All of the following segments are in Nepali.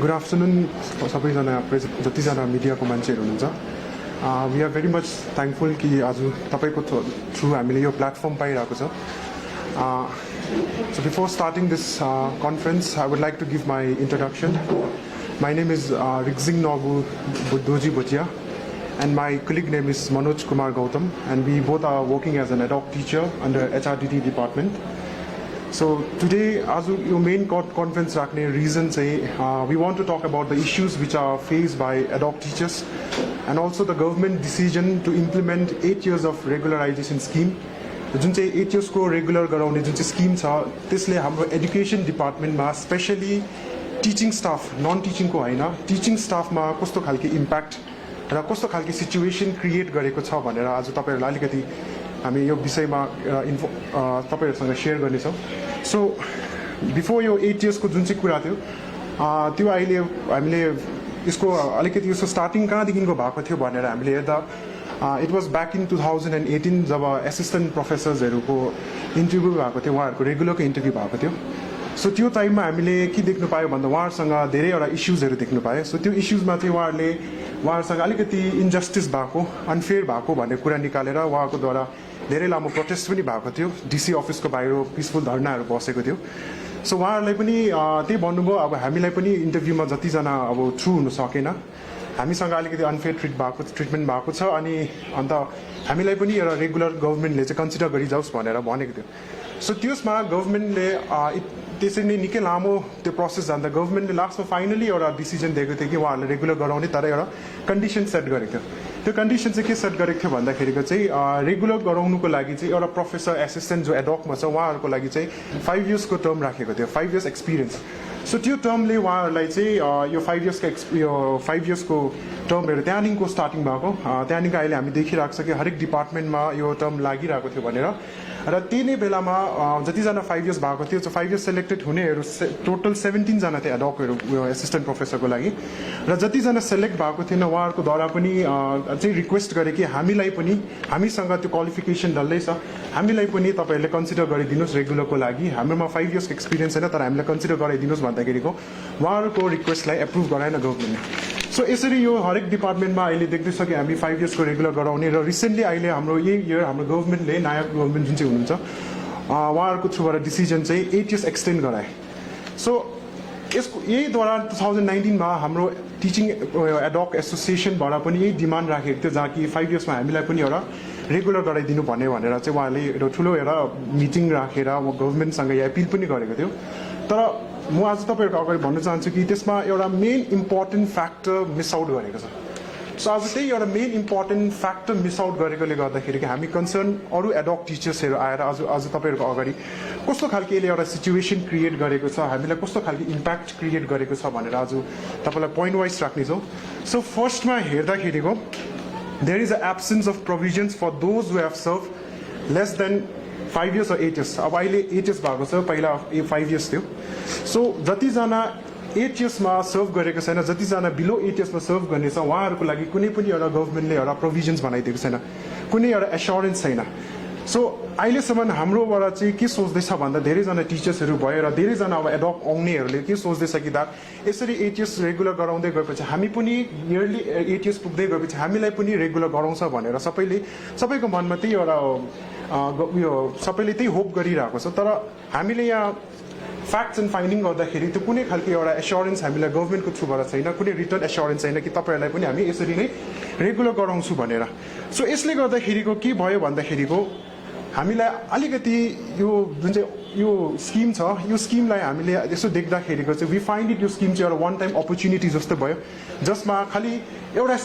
Good afternoon, सबैजना जतिजना मिडियाको मान्छेहरू हुनुहुन्छ. We are very much thankful कि आज तपाईको थ्रु हामीले यो प्लेटफर्म पाइरहेको छ. So before starting this conference, I would like to give my introduction. My name is Rigzing Nogu Buddoji Bhutia, and my colleague name is Manoj Kumar Gautam, and we both are working as an ad hoc teacher under HRDD department. So today, as your main conference reason we want to talk about the issues which are faced by ad hoc teachers, and also the government decision to implement 8 years of regularization scheme. जुन चाहिँ 8 years को रेगुलर गराउने जुन चाहिँ स्किम छ त्यसले हाम्रो एजुकेसन डिपार्टमेन्टमा स्पेशली टिचिङ स्टाफ नन टिचिङको हैन टिचिङ स्टाफमा कस्तो खालको इम्प्याक्ट र कस्तो खालको सिचुएसन क्रिएट गरेको छ भनेर आज तपाईहरुलाई अलिकति हामी यो विषयमा तपाईहरुसँग शेयर गर्ने छौं. सो बिफोर यो 8 years को जुन चाहिँ कुरा थियो त्यो अहिले हामीले यसको अलिकति यसको स्टार्टिङ कहाँदेखिको भएको थियो भनेर हामीले हेर्दा it was back in 2018 जब एसिस्टेन्ट प्रोफेसर्सहरुको इन्टरभ्यु भएको थियो, उहाँहरुको रेगुलरको इन्टरभ्यु भएको थियो. सो त्यो टाइममा हामीले के देख्नु पायो भन्दा उहाँहरुसँग धेरैवटा इश्यूजहरु देख्नु पायो. सो त्यो इश्यूजमा चाहिँ उहाँहरुसँग अलिकति इन्जस्टिस भएको, अनफेयर भएको भन्ने कुरा निकालेर उहाँहरुकोद्वारा धेरै लामो प्रोटेस्ट पनि भएको थियो. डीसी अफिसको बाहिर पिसफुल धरनाहरु बसेको थियो. सो उहाँहरुलाई पनि त्यही भन्नुभयो अब हामीलाई पनि इन्टरभ्युमा जतिजना अब थ्रु हुन सकेन, हामीसँग अलिकति अनफेयर ट्रिटमेन्ट भएको छ अनि अन्त हामीलाई पनि एउटा रेगुलर गभर्नमेन्टले चाहिँ कन्सिडर गरिजाओस् भनेर भनेको थियो. सो त्यसमा गभर्नमेन्टले त्यसरी नै निकै लामो त्यो प्रोसेस जाँदा गभर्नमेन्टले लास्टमा फाइनली एउटा डिसिजन दिएको थियो कि उहाँहरूले रेगुलर गराउने, तर एउटा कन्डिसन सेट गरेको थियो. त्यो कन्डिसन चाहिँ के सेट गरेको थियो भन्दाखेरिको चाहिँ रेगुलर गराउनुको लागि चाहिँ एउटा प्रोफेसर एसिस्टेन्ट जो एडहकमा छ उहाँहरूको लागि चाहिँ 5 years को टर्म राखेको थियो, 5 years एक्सपिरियन्स. सो त्यो टर्मले उहाँहरूलाई चाहिँ यो 5 years को टर्महरू त्यहाँदेखिको स्टार्टिङ भएको, त्यहाँदेखिको अहिले हामी देखिरहेको छ कि हरेक डिपार्टमेन्टमा यो टर्म लागिरहेको थियो भनेर. र त्यही नै बेलामा जतिजना 5 years भएको थियो, 5 years सेलेक्टेड हुनेहरू टोटल 17 जना थियो एडहकहरू एसिस्टेन्ट प्रोफेसरको लागि. र जतिजना सेलेक्ट भएको थिएन उहाँहरूको द्वारा पनि चाहिँ रिक्वेस्ट गरे कि हामीलाई पनि हामीसँग त्यो क्वालिफिकेसन डल्लै छ, हामीलाई पनि तपाईहरुले कन्सिडर गरिदिनुस् रेगुलरको लागि, हाम्रोमा 5 years एक्सपिरियन्स छैन तर हामीलाई कन्सिडर गराइदिनुस् भन्दाखेरिको उहाँहरूको रिक्वेस्टलाई एप्रुभ गराएन गभर्नमेन्टले. सो यसरी यो हरेक डिपार्टमेन्टमा अहिले देख्दैछ कि हामी 5 years को रेगुलर गराउने र रिसेन्टली अहिले हाम्रो यही इयर हाम्रो गभर्नमेन्टले नयाँ गभर्नमेन्ट जुन चाहिँ हुनुहुन्छ उहाँहरूको थ्रुबाट डिसिजन चाहिँ 8 years एक्सटेन्ड गराए. सो यसको यही दौरान 2019 मा हाम्रो टिचिङ एडहक एसोसिएसनबाट पनि यही डिमान्ड राखेको थियो जहाँ कि 5 years मा हामीलाई पनि एउटा रेगुलर गराइदिनु भन्ने भनेर चाहिँ उहाँले एउटा ठुलो एउटा मिटिङ राखेर गभर्नमेन्टसँग यो एपिल पनि गरेको थियो. तर म आज तपाईहरुको अगाडि भन्न चाहन्छु कि त्यसमा एउटा main important factor miss out गरेको छ. सो आज त्यही एउटा main important factor miss out गरेकोले गर्दाखेरि हामी कन्सर्न अरू एडहक टिचर्सहरू आएर आज तपाईहरुको अगाडि कस्तो खालको यसले एउटा सिचुएसन क्रिएट गरेको छ, हामीलाई कस्तो खालको इम्प्याक्ट क्रिएट गरेको छ भनेर आज तपाईलाई पोइन्ट वाइज राख्नेछौँ. सो फर्स्टमा हेर्दाखेरिको there is a absence of provisions for those who have served less than 5 years or 8 years. अब अहिले 8 years भएको छ, पहिला 5 years थियो. सो जतिजना 8 years मा सर्भ गरेको छैन, जतिजना बिलो 8 years मा सर्भ गर्ने छ उहाँहरूको लागि कुनै पनि एउटा गभर्नमेन्टले एउटा प्रोभिजन्स बनाइदिएको छैन, कुनै एउटा एस्योरेन्स छैन. सो अहिलेसम्म हाम्रोबाट चाहिँ के सोच्दैछ भन्दा धेरैजना टिचर्सहरू भयो र धेरैजना अब एडहक आउनेहरूले के सोच्दैछ कि दा यसरी 8 years रेगुलर गराउँदै गएपछि हामी पनि नियरली 8 years पुग्दै गएपछि हामीलाई पनि रेगुलर गराउँछ भनेर सबैको मनमा त्यही एउटा यो सबैले त्यही होप गरिरहेको छ. तर हामीले यहाँ फ्याक्ट्स एन्ड फाइन्डिङ गर्दाखेरि त्यो कुनै खालको एउटा एस्योरेन्स हामीलाई गभर्नमेन्टको थ्रुबाट छैन, कुनै रिटर्न एस्योरेन्स छैन कि तपाईहरुलाई पनि हामी यसरी नै रेगुलर गराउँछु भनेर. सो यसले गर्दाखेरिको के भयो भन्दाखेरिको हामीलाई अलिकति यो जुन चाहिँ यो स्किम छ यो स्किमलाई हामीले यसो देख्दाखेरिको चाहिँ वी फाइन्ड इट यो स्किम चाहिँ एउटा वान टाइम अपर्च्युनिटी जस्तो भयो, जसमा खालि एउटा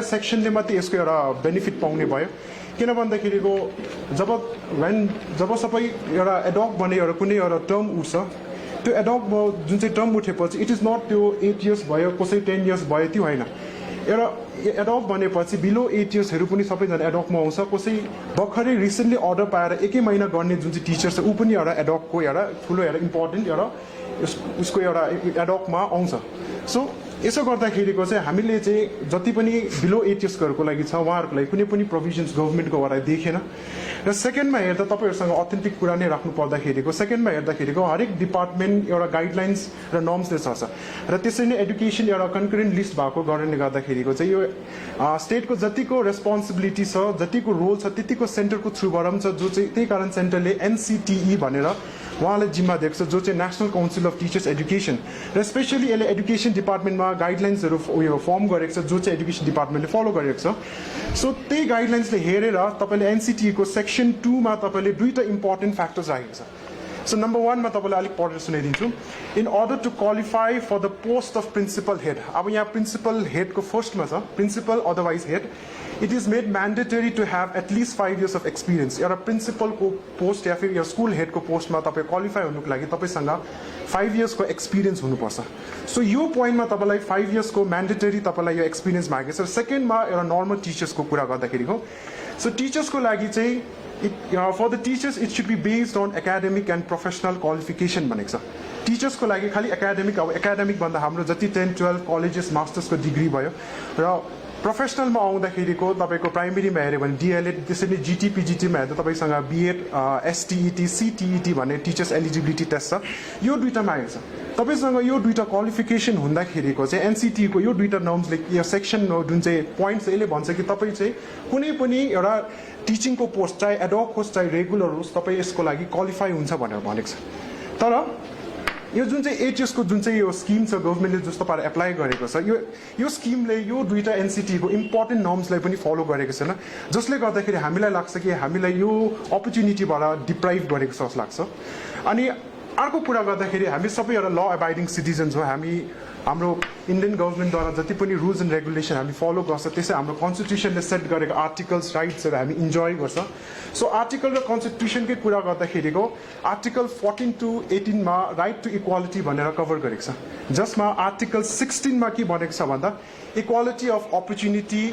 सेक्सनले मात्रै यसको एउटा बेनिफिट पाउने भयो. किन भन्दाखेरिको जब सबै एउटा एडहक बने एउटा कुनै एउटा टर्म उठ्छ, त्यो एडहक जुन चाहिँ टर्म उठेपछि इट इज नट त्यो 8 years भयो कसै 10 years भयो त्यो होइन. एउटा एडहक बनेपछि बिलो 8 yearsहरू पनि सबैजना एडहकमा आउँछ. कसै भर्खरै रिसेन्टली अर्डर पाएर 1 महिना गर्ने जुन चाहिँ टिचर छ ऊ पनि एउटा एडहकको एउटा ठुलो एउटा इम्पोर्टेन्ट एउटा उसको एउटा एडहकमा आउँछ. सो यसो गर्दाखेरिको चाहिँ हामीले चाहिँ जति पनि बिलो 8 yearsहरूको लागि छ उहाँहरूको लागि कुनै पनि प्रोभिजन्स गभर्नमेन्टकोबाट देखेन. र सेकेन्डमा हेर्दा तपाईँहरूसँग अथेन्टिक कुरा नै राख्नु पर्दाखेरिको सेकेन्डमा हेर्दाखेरिको हरेक डिपार्टमेन्ट एउटा गाइडलाइन्स र नर्म्सले छ र त्यसरी नै एडुकेसन एउटा कन्करेन्ट लिस्ट भएको कारणले गर्दाखेरिको चाहिँ यो स्टेटको जतिको रेस्पोन्सिबिलिटी छ जतिको रोल छ त्यतिको सेन्टरको थ्रुबाट पनि छ जो चाहिँ त्यही कारण सेन्टरले एनसिटिई भनेर उहाँलाई जिम्मा दिएको छ जो चाहिँ national council of teachers education र स्पेसली यसले एडुकेसन डिपार्टमेन्टमा गाइडलाइन्सहरू उयो फर्म गरेको छ जो चाहिँ एडुकेसन डिपार्टमेन्टले फलो गरेको छ सो त्यही गाइडलाइन्सले हेरेर तपाईँले एनसिटिईको सेक्सन 2 मा तपाईँले दुईवटा इम्पोर्टेन्ट फ्याक्टर्स राखेको छ सो नम्बर 1 मा तपाईँलाई अलिक पढेर सुनाइदिन्छु in order to qualify for the post of principal head अब यहाँ प्रिन्सिपल हेडको फर्स्टमा छ principal otherwise head it is made mandatory to have at least 5 years of experience एउटा प्रिन्सिपलको पोस्ट या फिर स्कुल हेडको पोस्टमा तपाईँ क्वालिफाई हुनुको लागि तपाईँसँग 5 years को एक्सपिरियन्स हुनुपर्छ सो यो पोइन्टमा तपाईँलाई 5 years को म्यान्डेटरी तपाईँलाई यो एक्सपिरियन्स मागेको छ सेकेन्डमा एउटा नर्मल टिचर्सको कुरा गर्दाखेरिको सो टिचर्सको लागि चाहिँ for the teachers it should be based on academic and professional qualification भनेको छ टिचर्सको लागि खालि एकाडेमिक अब एकाडेमिक भन्दा हाम्रो जति 10, 12 कलेजेस मास्टर्सको डिग्री भयो र प्रोफेसनलमा आउँदाखेरिको तपाईँको प्राइमेरीमा हेऱ्यो भने डिएलएड त्यसरी नै जिटी पिजिटीमा हेर्दा तपाईँसँग बिएड एसटिइटी सिटिइटी भन्ने टिचर्स एलिजिबिलिटी टेस्ट छ यो दुईवटा मागेको छ तपाईँसँग यो दुईवटा क्वालिफिकेसन हुँदाखेरिको चाहिँ एनसिटीको यो दुईवटा नर्म्सले यो सेक्सन जुन चाहिँ पोइन्ट छ यसले भन्छ कि तपाईँ चाहिँ कुनै पनि एउटा टिचिङको पोस्ट चाहे एडहक होस् चाहे रेगुलर होस् तपाईँ यसको लागि क्वालिफाई हुन्छ भनेर भनेको छ तर यो जुन चाहिँ एचएसको जुन चाहिँ यो स्किम छ गभर्मेन्टले जस्तो पारा एप्लाई गरेको छ यो स्किमले यो दुईवटा एनसिटीको इम्पोर्टेन्ट नर्म्सलाई पनि फलो गरेको छैन जसले गर्दाखेरि हामीलाई लाग्छ कि हामीलाई यो अपर्च्युनिटीबाट डिप्राइभ गरेको जस्तो लाग्छ अनि अर्को कुरा गर्दाखेरि हामी सबै एउटा ल एबाइडिङ सिटिजन्स हो हाम्रो इन्डियन गभर्मेन्टद्वारा जति पनि रुल्स एन्ड रेगुलेसन हामी फलो गर्छ त्यसै हाम्रो कन्स्टिट्युसनले सेट गरेको आर्टिकल्स राइट्सहरू हामी इन्जोय गर्छ सो आर्टिकल र कन्स्टिट्युसनकै कुरा गर्दाखेरिको आर्टिकल 14 to 18 मा राइट टु इक्वालिटी भनेर कभर गरेको छ जसमा आर्टिकल 16 मा के भनेको छ भन्दा equality of opportunity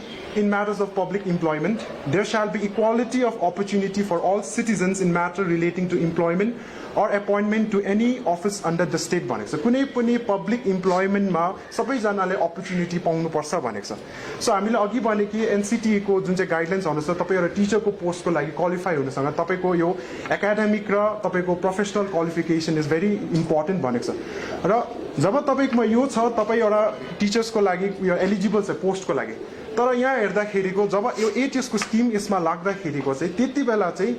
in matters of public employment there shall be equality of opportunity for all citizens in matter relating to employment or appointment to any office under the state भनेको छ कुनै पनि पब्लिक इम्प्लोइमेन्टमा सबैजनाले अपर्च्युनिटी पाउनुपर्छ भनेको छ सो हामीले अघि भने कि एनसिटीको जुन चाहिँ गाइडलाइन्स अनुसार तपाईँ एउटा टिचरको पोस्टको लागि क्वालिफाई हुनसँग तपाईँको यो एकाडेमिक र तपाईँको professional qualification is very important भनेको छ र जब तपाईँकोमा यो छ तपाईँ एउटा टिचर्सको लागि यो एलिजिबल छ पोस्टको लागि तर यहाँ हेर्दाखेरिको जब यो एचएसको स्किम यसमा लाग्दाखेरिको चाहिँ त्यति बेला चाहिँ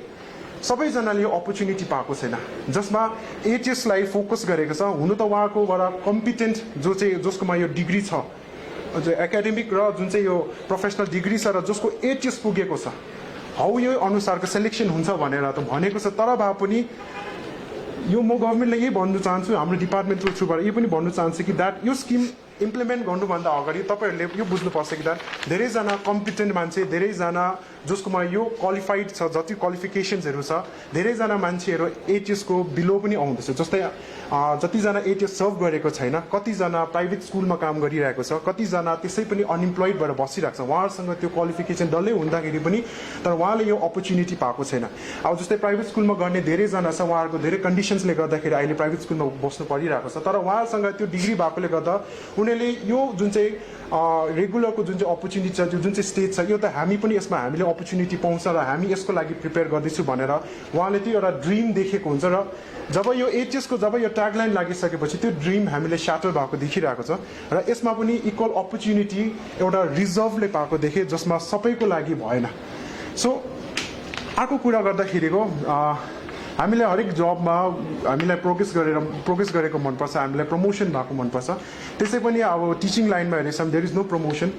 सबैजनाले यो अपर्च्युनिटी पाएको छैन जसमा एचएसलाई फोकस गरेको छ हुनु त उहाँकोबाट कम्पिटेन्ट जो चाहिँ जसकोमा यो डिग्री छ एकाडेमिक र जुन चाहिँ यो प्रोफेसनल डिग्री छ र जसको एचएस पुगेको छ हौ यो अनुसारको सेलेक्सन हुन्छ भनेर त भनेको छ तर भए पनि यो म गभर्मेन्टलाई यही भन्नु चाहन्छु हाम्रो डिपार्टमेन्टको थ्रुबाट यो पनि भन्नु चाहन्छु कि द्याट यो स्किम इम्प्लिमेन्ट गर्नुभन्दा अगाडि तपाईँहरूले यो बुझ्नुपर्छ कि द्याट धेरैजना कम्पिटेन्ट मान्छे धेरैजना जसकोमा यो क्वालिफाइड छ जति क्वालिफिकेसन्सहरू छ धेरैजना मान्छेहरू एचएसको बिलो पनि आउँदैछ जस्तै जतिजना एचएस सर्भ गरेको छैन कतिजना प्राइभेट स्कुलमा काम गरिरहेको छ कतिजना त्यसै पनि अनइम्प्लोइड भएर बसिरहेको छ उहाँहरूसँग त्यो क्वालिफिकेसन डल्लै हुँदाखेरि पनि तर उहाँले यो अपर्च्युनिटी पाएको छैन अब जस्तै प्राइभेट स्कुलमा गर्ने धेरैजना छ उहाँहरूको धेरै कन्डिसन्सले गर्दाखेरि अहिले प्राइभेट स्कुलमा बस्नु परिरहेको छ तर उहाँहरूसँग त्यो डिग्री भएकोले गर्दा उनीहरूले यो जुन चाहिँ रेगुलरको जुन चाहिँ अपर्च्युनिटी छ जुन चाहिँ स्टेज छ यो त हामी पनि यसमा हामीले अपर्च्युनिटी पाउँछ र हामी यसको लागि प्रिपेयर गर्दैछु भनेर उहाँले त्यो एउटा ड्रिम देखेको हुन्छ र जब यो एचएसको जब यो ट्यागलाइन लागिसकेपछि त्यो ड्रिम हामीले स्याटर भएको देखिरहेको छ र यसमा पनि इक्वल अपर्च्युनिटी एउटा रिजर्भले पाएको देखेँ जसमा सबैको लागि भएन सो अर्को कुरा गर्दाखेरिको हामीलाई हरेक जबमा हामीलाई प्रोग्रेस गरेको मनपर्छ हामीलाई प्रमोसन भएको मनपर्छ त्यसै पनि अब टिचिङ लाइनमा हेरेछ भने देयर इज नो प्रमोसन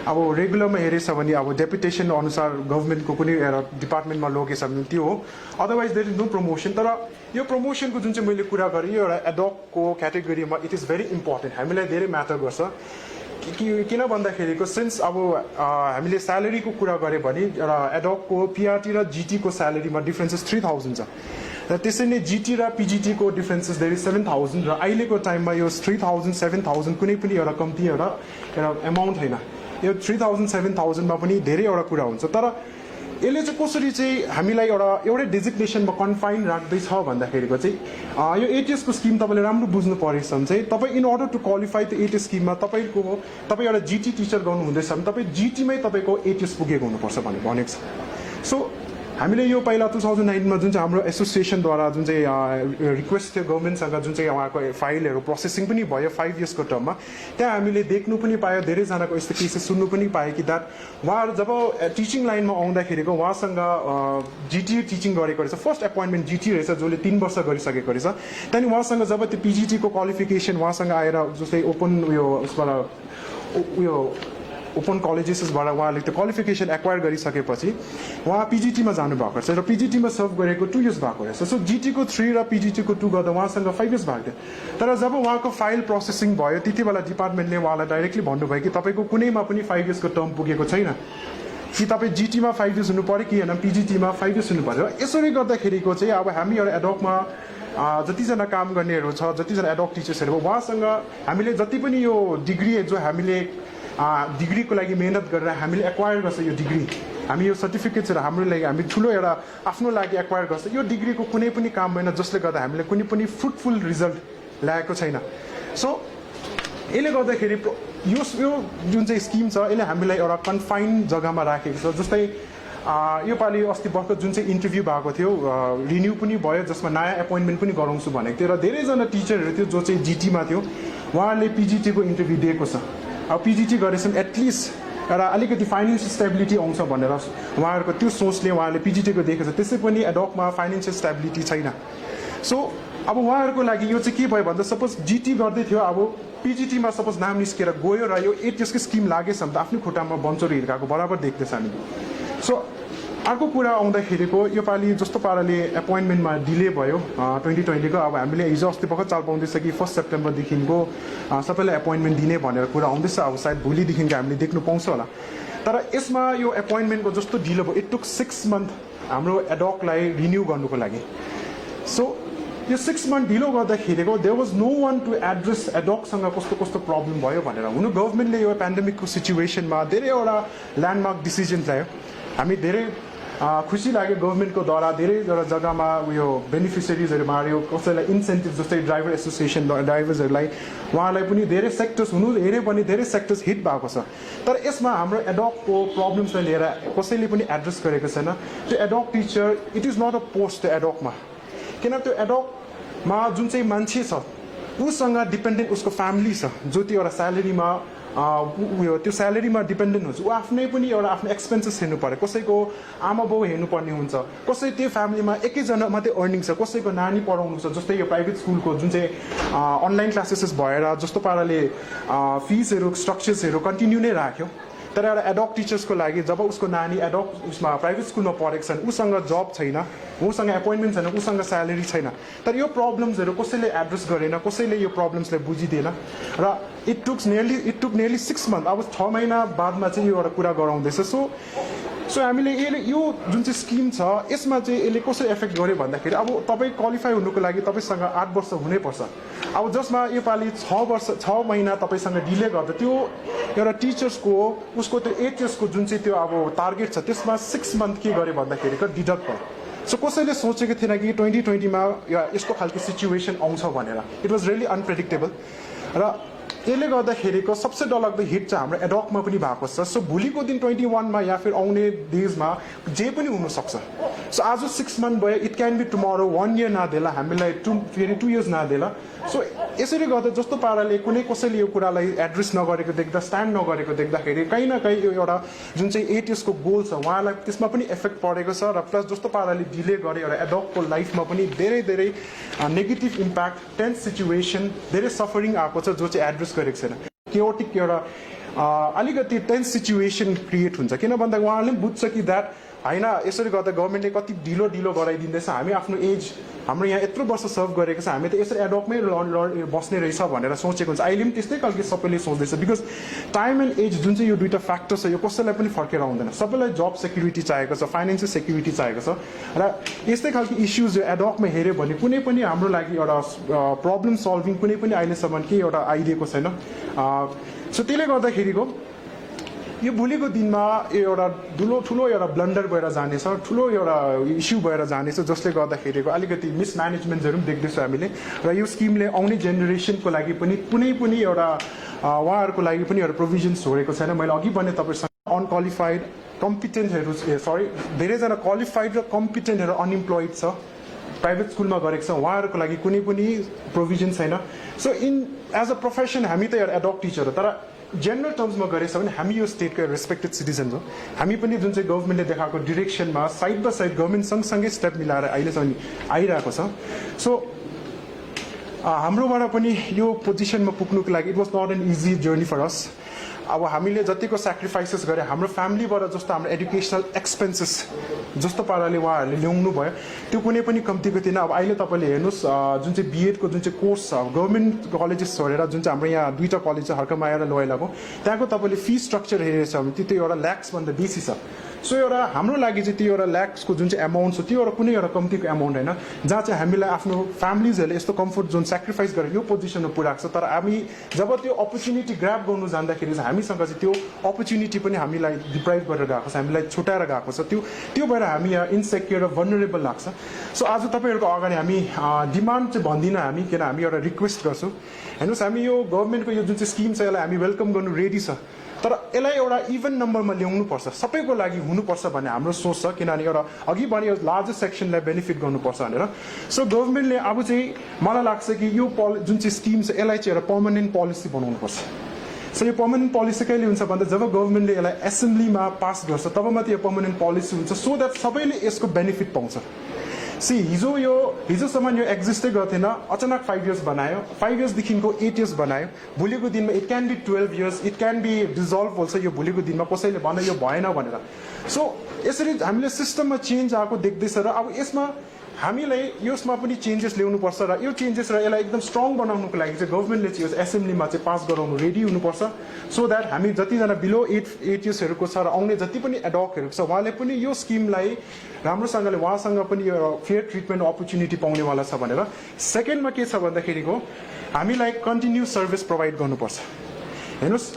अब रेगुलरमा हेरेछ भने अब डेपुटेसन अनुसार गभर्मेन्टको कुनै एउटा डिपार्टमेन्टमा लगेछ भने त्यो हो otherwise there is no promotion तर यो प्रमोसनको जुन चाहिँ मैले कुरा गरेँ यो एउटा एडहकको क्याटेगोरीमा इट इज भेरी इम्पोर्टेन्ट हामीलाई धेरै म्याटर गर्छ किन भन्दाखेरिको सिन्स अब हामीले स्यालेरीको कुरा गऱ्यो भने एउटा एडहकको पिआरटी र जीटीको स्यालेरीमा डिफ्रेन्सेस 3000 छ र त्यसै नै जीटी र पिजिटीको डिफ्रेन्सेस धेरै 7000 र अहिलेको टाइममा यो 3000 7000 कुनै पनि एउटा कम्ती एउटा एमाउन्ट होइन यो 3000 7000 मा पनि धेरै एउटा कुरा हुन्छ तर यसले चाहिँ कसरी चाहिँ हामीलाई एउटै डेजिग्नेसनमा कन्फाइन राख्दैछ भन्दाखेरिको चाहिँ यो एचएसको स्किम तपाईँले राम्रो बुझ्नु परेछ भने चाहिँ तपाईँ in order to qualify the HS स्किममा तपाईँ एउटा जीटी टिचर गर्नुहुँदैछ भने तपाईँ जीटीमै तपाईँको एचएस पुगेको हुनुपर्छ भनेको छ सो हामीले यो पहिला 2009 मा जुन चाहिँ हाम्रो एसोसिएसनद्वारा जुन चाहिँ रिक्वेस्ट थियो गभर्मेन्टसँग जुन चाहिँ उहाँको फाइलहरू प्रोसेसिङ पनि भयो 5 इयर्सको टर्ममा त्यहाँ हामीले देख्नु पनि पायो धेरैजनाको यस्तो केसेस सुन्नु पनि पायो कि द्याट उहाँहरू जब टिचिङ लाइनमा आउँदाखेरिको उहाँसँग जिटी टिचिङ गरेको रहेछ फर्स्ट एपोइन्टमेन्ट जिटी रहेछ जसले 3 वर्ष गरिसकेको रहेछ त्यहाँदेखि उहाँसँग जब त्यो पिजिटीको क्वालिफिकेसन उहाँसँग आएर जस्तै ओपन उयो उसबाट उयो ओपन कलेजेसबाट उहाँले त्यो क्वालिफिकेसन एक्वायर गरिसकेपछि उहाँ पिजिटीमा जानुभएको रहेछ र पिजिटीमा सर्भ गरेको 2 इयर्स भएको रहेछ सो जिटीको 3 र पिजिटीको 2 गर्दा उहाँसँग 5 इयर्स भएको थियो तर जब उहाँको फाइल प्रोसेसिङ भयो त्यति बेला डिपार्टमेन्टले उहाँलाई डाइरेक्टली भन्नुभयो कि तपाईँको कुनैमा पनि 5 इयर्सको टर्म पुगेको छैन कि तपाईँ जिटीमा 5 इयर्स हुनु पऱ्यो कि होइन पिजिटीमा 5 इयर्स हुनु पऱ्यो यसरी गर्दाखेरिको चाहिँ अब हामी एउटा एडोकमा जतिजना काम गर्नेहरू छ जतिजना एडोक टिचर्सहरू उहाँसँग हामीले जति पनि यो डिग्री जो हामीले डिग्रीको लागि मेहनत गरेर हामीले एक्वायर गर्छ यो डिग्री हामी यो सर्टिफिकेट्सहरू हाम्रो लागि हामी ठुलो एउटा आफ्नो लागि एक्वायर गर्छ यो डिग्रीको कुनै पनि काम होइन जसले गर्दा हामीले कुनै पनि फ्रुटफुल रिजल्ट ल्याएको छैन सो यसले गर्दाखेरि यो जुन चाहिँ स्किम छ यसले हामीलाई एउटा कन्फाइन्ड जग्गामा राखेको छ जस्तै योपालि अस्ति भर्खर जुन चाहिँ इन्टरभ्यू भएको थियो रिन्यू पनि भयो जसमा नयाँ एपोइन्टमेन्ट पनि गराउँछु भनेको थियो र धेरैजना टिचरहरू थियो जो चाहिँ जिटीमा थियो उहाँहरूले पिजिटीको इन्टरभ्यू दिएको छ अब पिजिटी गरेपछि एटलिस्ट एउटा अलिकति फाइनेन्सियल स्टेबिलिटी आउँछ भनेर उहाँहरूको त्यो सोचले उहाँहरूले पिजिटीको दिएको छ त्यसै पनि एडोकमा फाइनेन्सियल स्टेबिलिटी छैन सो अब उहाँहरूको लागि यो चाहिँ के भयो भन्दा सपोज जिटी गर्दै थियो अब पिजिटीमा सपोज नाम निस्केर गयो र यो 8 इयर्सको स्किम लागेछ भने त आफ्नै खुट्टामा बन्चोर हिर्काएको बराबर देख्दैछ हामी सो अर्को कुरा आउँदाखेरिको योपालि जस्तो पाराले एपोइन्टमेन्टमा डिले भयो 2020 को अब हामीले हिजो अस्ति भर्खर चाल पाउँदैछ कि 1 सेप्टेम्बरदेखिको सबैलाई एपोइन्टमेन्ट दिने भनेर कुरा आउँदैछ अब सायद भोलिदेखिको हामीले देख्नु पाउँछ होला तर यसमा यो एपोइन्टमेन्टको जस्तो ढिलो भयो इट टुक 6 मन्थ हाम्रो एडोकलाई रिन्यू गर्नुको लागि सो यो 6 मन्थ ढिलो गर्दाखेरिको there was no one to address एडोकसँग कस्तो कस्तो प्रब्लम भयो भनेर हुनु गभर्मेन्टले यो पेन्डेमिकको सिचुएसनमा धेरैवटा ल्यान्डमार्क डिसिजन ल्यायो हामी धेरै खुसी लाग्यो गभर्मेन्टको द्वारा धेरैवटा जग्गामा उयो बेनिफिसियरिजहरू मार्यो कसैलाई इन्सेन्टिभ जस्तै ड्राइभर एसोसिएसन ड्राइभर्सहरूलाई उहाँलाई पनि धेरै सेक्टर्स हुनु हेऱ्यो भने धेरै सेक्टर्स हिट भएको छ तर यसमा हाम्रो एडोकको प्रब्लम्सलाई लिएर कसैले पनि एड्रेस गरेको छैन त्यो ad hoc teacher it is not a post एडोकमा किन त्यो एडोकमा जुन चाहिँ मान्छे छ उसँग डिपेन्डेन्ट उसको फ्यामिली छ जो त्यो एउटा स्यालेरीमा उयो त्यो स्यालेरीमा डिपेन्डेन्ट हुन्छ ऊ आफ्नै पनि एउटा आफ्नो एक्सपेन्सेस हेर्नु पर्यो कसैको आमा बाउ हेर्नुपर्ने हुन्छ कसै त्यो फ्यामिलीमा एकैजना मात्रै अर्निङ छ कसैको नानी पढाउनु छ जस्तै यो प्राइभेट स्कुलको जुन चाहिँ अनलाइन क्लासेस भएर जस्तो पाराले फिसहरू स्ट्रक्चर्सहरू कन्टिन्यू नै राख्यो तर एउटा एडोक टिचर्सको लागि जब उसको नानी एडोक उसमा प्राइभेट स्कुलमा पढेको छन् उसँग जब छैन उसँग एपोइन्टमेन्ट छैन उसँग स्यालेरी छैन तर यो प्रब्लम्सहरू कसैले एड्रेस गरेन कसैले यो प्रब्लम्सलाई बुझिदिएन र इट टुक नियरली 6 मन्थ अब 6 महिना बादमा चाहिँ यो एउटा कुरा गराउँदैछ सो हामीले यो जुन चाहिँ स्किम छ यसमा चाहिँ यसले कसरी एफेक्ट गर्यो भन्दाखेरि अब तपाईँ क्वालिफाई हुनुको लागि तपाईँसँग 8 वर्ष हुनैपर्छ अब जसमा योपालि 6 महिना तपाईँसँग डिले गर्दा त्यो एउटा टिचर्सको उसको त्यो 8 इयर्सको जुन चाहिँ त्यो अब टार्गेट छ त्यसमा 6 मन्थ के गर्यो भन्दाखेरि डिडक्ट भयो सो कसैले सोचेको थिएन कि 2020मा यस्तो खालको सिचुएसन आउँछ भनेर इट वाज रियली अनप्रेडिक्टेबल र त्यसले गर्दाखेरिको सबसे डरलाग्दो हिट चाहिँ हाम्रो एडोकमा पनि भएको छ सो भोलिको दिन 21मा या फिर आउने डेजमा जे पनि हुनसक्छ सो आज 6 मन्थ भयो it can be tomorrow 1 year नदेला हामीलाई फेरि 2 इयर्स नदेला सो यसरी गर्दा जस्तो पाराले कुनै कसैले यो कुरालाई एड्रेस नगरेको देख्दा स्ट्यान्ड नगरेको देख्दाखेरि कहीँ न कहीँ यो एउटा जुन चाहिँ 8 इयर्सको गोल छ उहाँलाई त्यसमा पनि इफेक्ट परेको छ र प्लस जस्तो पाराले डिले गरे एउटा एडोकको लाइफमा पनि धेरै धेरै नेगेटिभ इम्प्याक्ट टेन्स सिचुएसन धेरै सफरिङ आएको छ जो चाहिँ एड्रेस गरेको छैन केओटिक एउटा अलिकति टेन्स सिचुएसन क्रिएट हुन्छ किन भन्दा उहाँले पनि बुझ्छ कि द्याट होइन यसरी गर्दा गभर्मेन्टले कति ढिलो गराइदिँदैछ हामी आफ्नो एज हाम्रो यहाँ यत्रो वर्ष सर्भ गरेको छ हामी त यसरी एडोकमै बस्ने रहेछ भनेर सोचेको हुन्छ अहिले पनि त्यस्तै खालको सबैले सोच्दैछ बिकज टाइम एन्ड एज जुन चाहिँ यो दुईवटा फ्याक्टर छ यो कसैलाई पनि फर्केर आउँदैन सबैलाई जब सेक्युरिटी चाहिएको छ फाइनेन्सियल सेक्युरिटी चाहिएको छ र यस्तै खालको इस्युज यो एडोकमा हेऱ्यो भने कुनै पनि हाम्रो लागि एउटा प्रब्लम सल्भिङ कुनै पनि अहिलेसम्म के एउटा आइदिएको छैन सो त्यसले गर्दाखेरिको यो भोलिको दिनमा एउटा ठुलो एउटा ब्लन्डर भएर जानेछ ठुलो एउटा इस्यु भएर जानेछ जसले गर्दाखेरिको अलिकति मिसम्यानेजमेन्ट्सहरू पनि देख्दैछौँ हामीले र यो स्किमले आउने जेनेरेसनको लागि पनि कुनै पनि एउटा उहाँहरूको लागि पनि एउटा प्रोभिजन छोडेको छैन मैले अघि भने तपाईँसँग अनक्वालिफाइड कम्पिटेन्टहरू धेरैजना क्वालिफाइड र कम्पिटेन्टहरू अनइम्प्लोइड छ, प्राइभेट स्कुलमा गरेको छ, उहाँहरूको लागि कुनै पनि प्रोभिजन छैन। सो एज अ प्रोफेसन हामी त एउटा एडोक टिचर हो, तर जेनरल टर्म्समा गरेछ भने हामी यो स्टेटको रेस्पेक्टेड सिटिजन हो। हामी पनि जुन चाहिँ गभर्मेन्टले देखाएको डिरेक्सनमा साइड बाई साइड गभर्मेन्ट सँगसँगै स्टेप मिलाएर अहिलेसम्म आइरहेको छ। सो हाम्रोबाट पनि यो पोजिसनमा पुग्नुको लागि it was not an easy journey for us. अब हामीले जतिको सेक्रिफाइसेस गरे हाम्रो फ्यामिलीबाट जस्तो हाम्रो एडुकेसनल एक्सपेन्सेस जस्तो पाराले उहाँहरूले ल्याउनु भयो त्यो कुनै पनि कम्तीको थिएन। अब अहिले तपाईँले हेर्नुहोस् जुन चाहिँ बिएडको जुन चाहिँ कोर्स छ गभर्मेन्ट कलेजेस छोडेर जुन चाहिँ हाम्रो यहाँ दुईवटा कलेज छ हर्कमाया र लोयलाको, त्यहाँको तपाईँले फी स्ट्रक्चर हेरेछ भने त्यो एउटा ल्याक्सभन्दा बेसी छ। सो एउटा हाम्रो लागि चाहिँ त्यो एउटा ल्याक्सको जुन चाहिँ एमाउन्ट छ त्यो एउटा कुनै एउटा कम्तीको एमाउन्ट होइन, जहाँ चाहिँ हामीलाई आफ्नो फ्यामिलीजहरूले यस्तो कम्फोर्ट जोन सेक्रिफाइस गरेर यो पोजिसनमा पुऱ्याएको छ। तर हामी जब त्यो अपर्च्युनिटी ग्राब गर्नु जाँदाखेरि चाहिँ हामीसँग चाहिँ त्यो अपर्च्युनिटी पनि हामीलाई डिप्राइभ गरेर गएको छ, हामीलाई छुट्याएर गएको छ। त्यो भएर हामी यहाँ इन्सेक्योर र भनरेबल लाग्छ। सो आज तपाईँहरूको अगाडि हामी डिमान्ड चाहिँ भन्दिनँ हामी, किन हामी एउटा रिक्वेस्ट गर्छौँ। हेर्नुहोस् हामी यो गभर्मेन्टको यो जुन चाहिँ स्किम छ यसलाई हामी वेलकम गर्नु रेडी छ, तर यसलाई एउटा इभन नम्बरमा ल्याउनुपर्छ, सबैको लागि हुनुपर्छ भन्ने हाम्रो सोच छ। किनभने एउटा अघि भने यो लार्जेस्ट सेक्सनलाई बेनिफिट गर्नुपर्छ भनेर। सो गभर्मेन्टले अब चाहिँ मलाई लाग्छ कि यो जुन चाहिँ स्किम छ यसलाई चाहिँ एउटा पर्मानेन्ट पोलिसी बनाउनुपर्छ। सो यो पर्मानेन्ट पोलिसी कहिले हुन्छ भन्दा जब गभर्मेन्टले यसलाई एसेम्ब्लीमा पास गर्छ तब मात्रै यो पर्मानेन्ट पोलिसी हुन्छ, सो द्याट सबैले यसको बेनिफिट पाउँछ। हिजोसम्म यो एक्जिस्टै गर्थेन, अचानक 5 इयर्स बनायो, 5 इयर्सदेखिको 8 इयर्स बनायो, भोलिको दिनमा it can be 12 years, it can be dissolve हुन्छ यो भोलिको दिनमा कसैले भन्यो यो भएन भनेर। सो यसरी हामीले सिस्टममा चेन्ज आएको देख्दैछ र अब यसमा हामीलाई यसमा पनि चेन्जेस ल्याउनुपर्छ र यो चेन्जेस र यसलाई एकदम स्ट्रङ बनाउनुको लागि चाहिँ गभर्मेन्टले चाहिँ यो एसेम्ब्लीमा चाहिँ पास गराउनु रेडी हुनुपर्छ, सो द्याट हामी जतिजना बिलो 8 इयर्सहरूको छ र आउने जति पनि एडोकहरू छ उहाँले पनि यो स्किमलाई राम्रोसँगले उहाँसँग पनि यो फेयर ट्रिटमेन्ट अपर्च्युनिटी पाउनेवाला छ भनेर। सेकेन्डमा के छ भन्दाखेरिको हामीलाई कन्टिन्यू सर्भिस प्रोभाइड गर्नुपर्छ। हेर्नुहोस्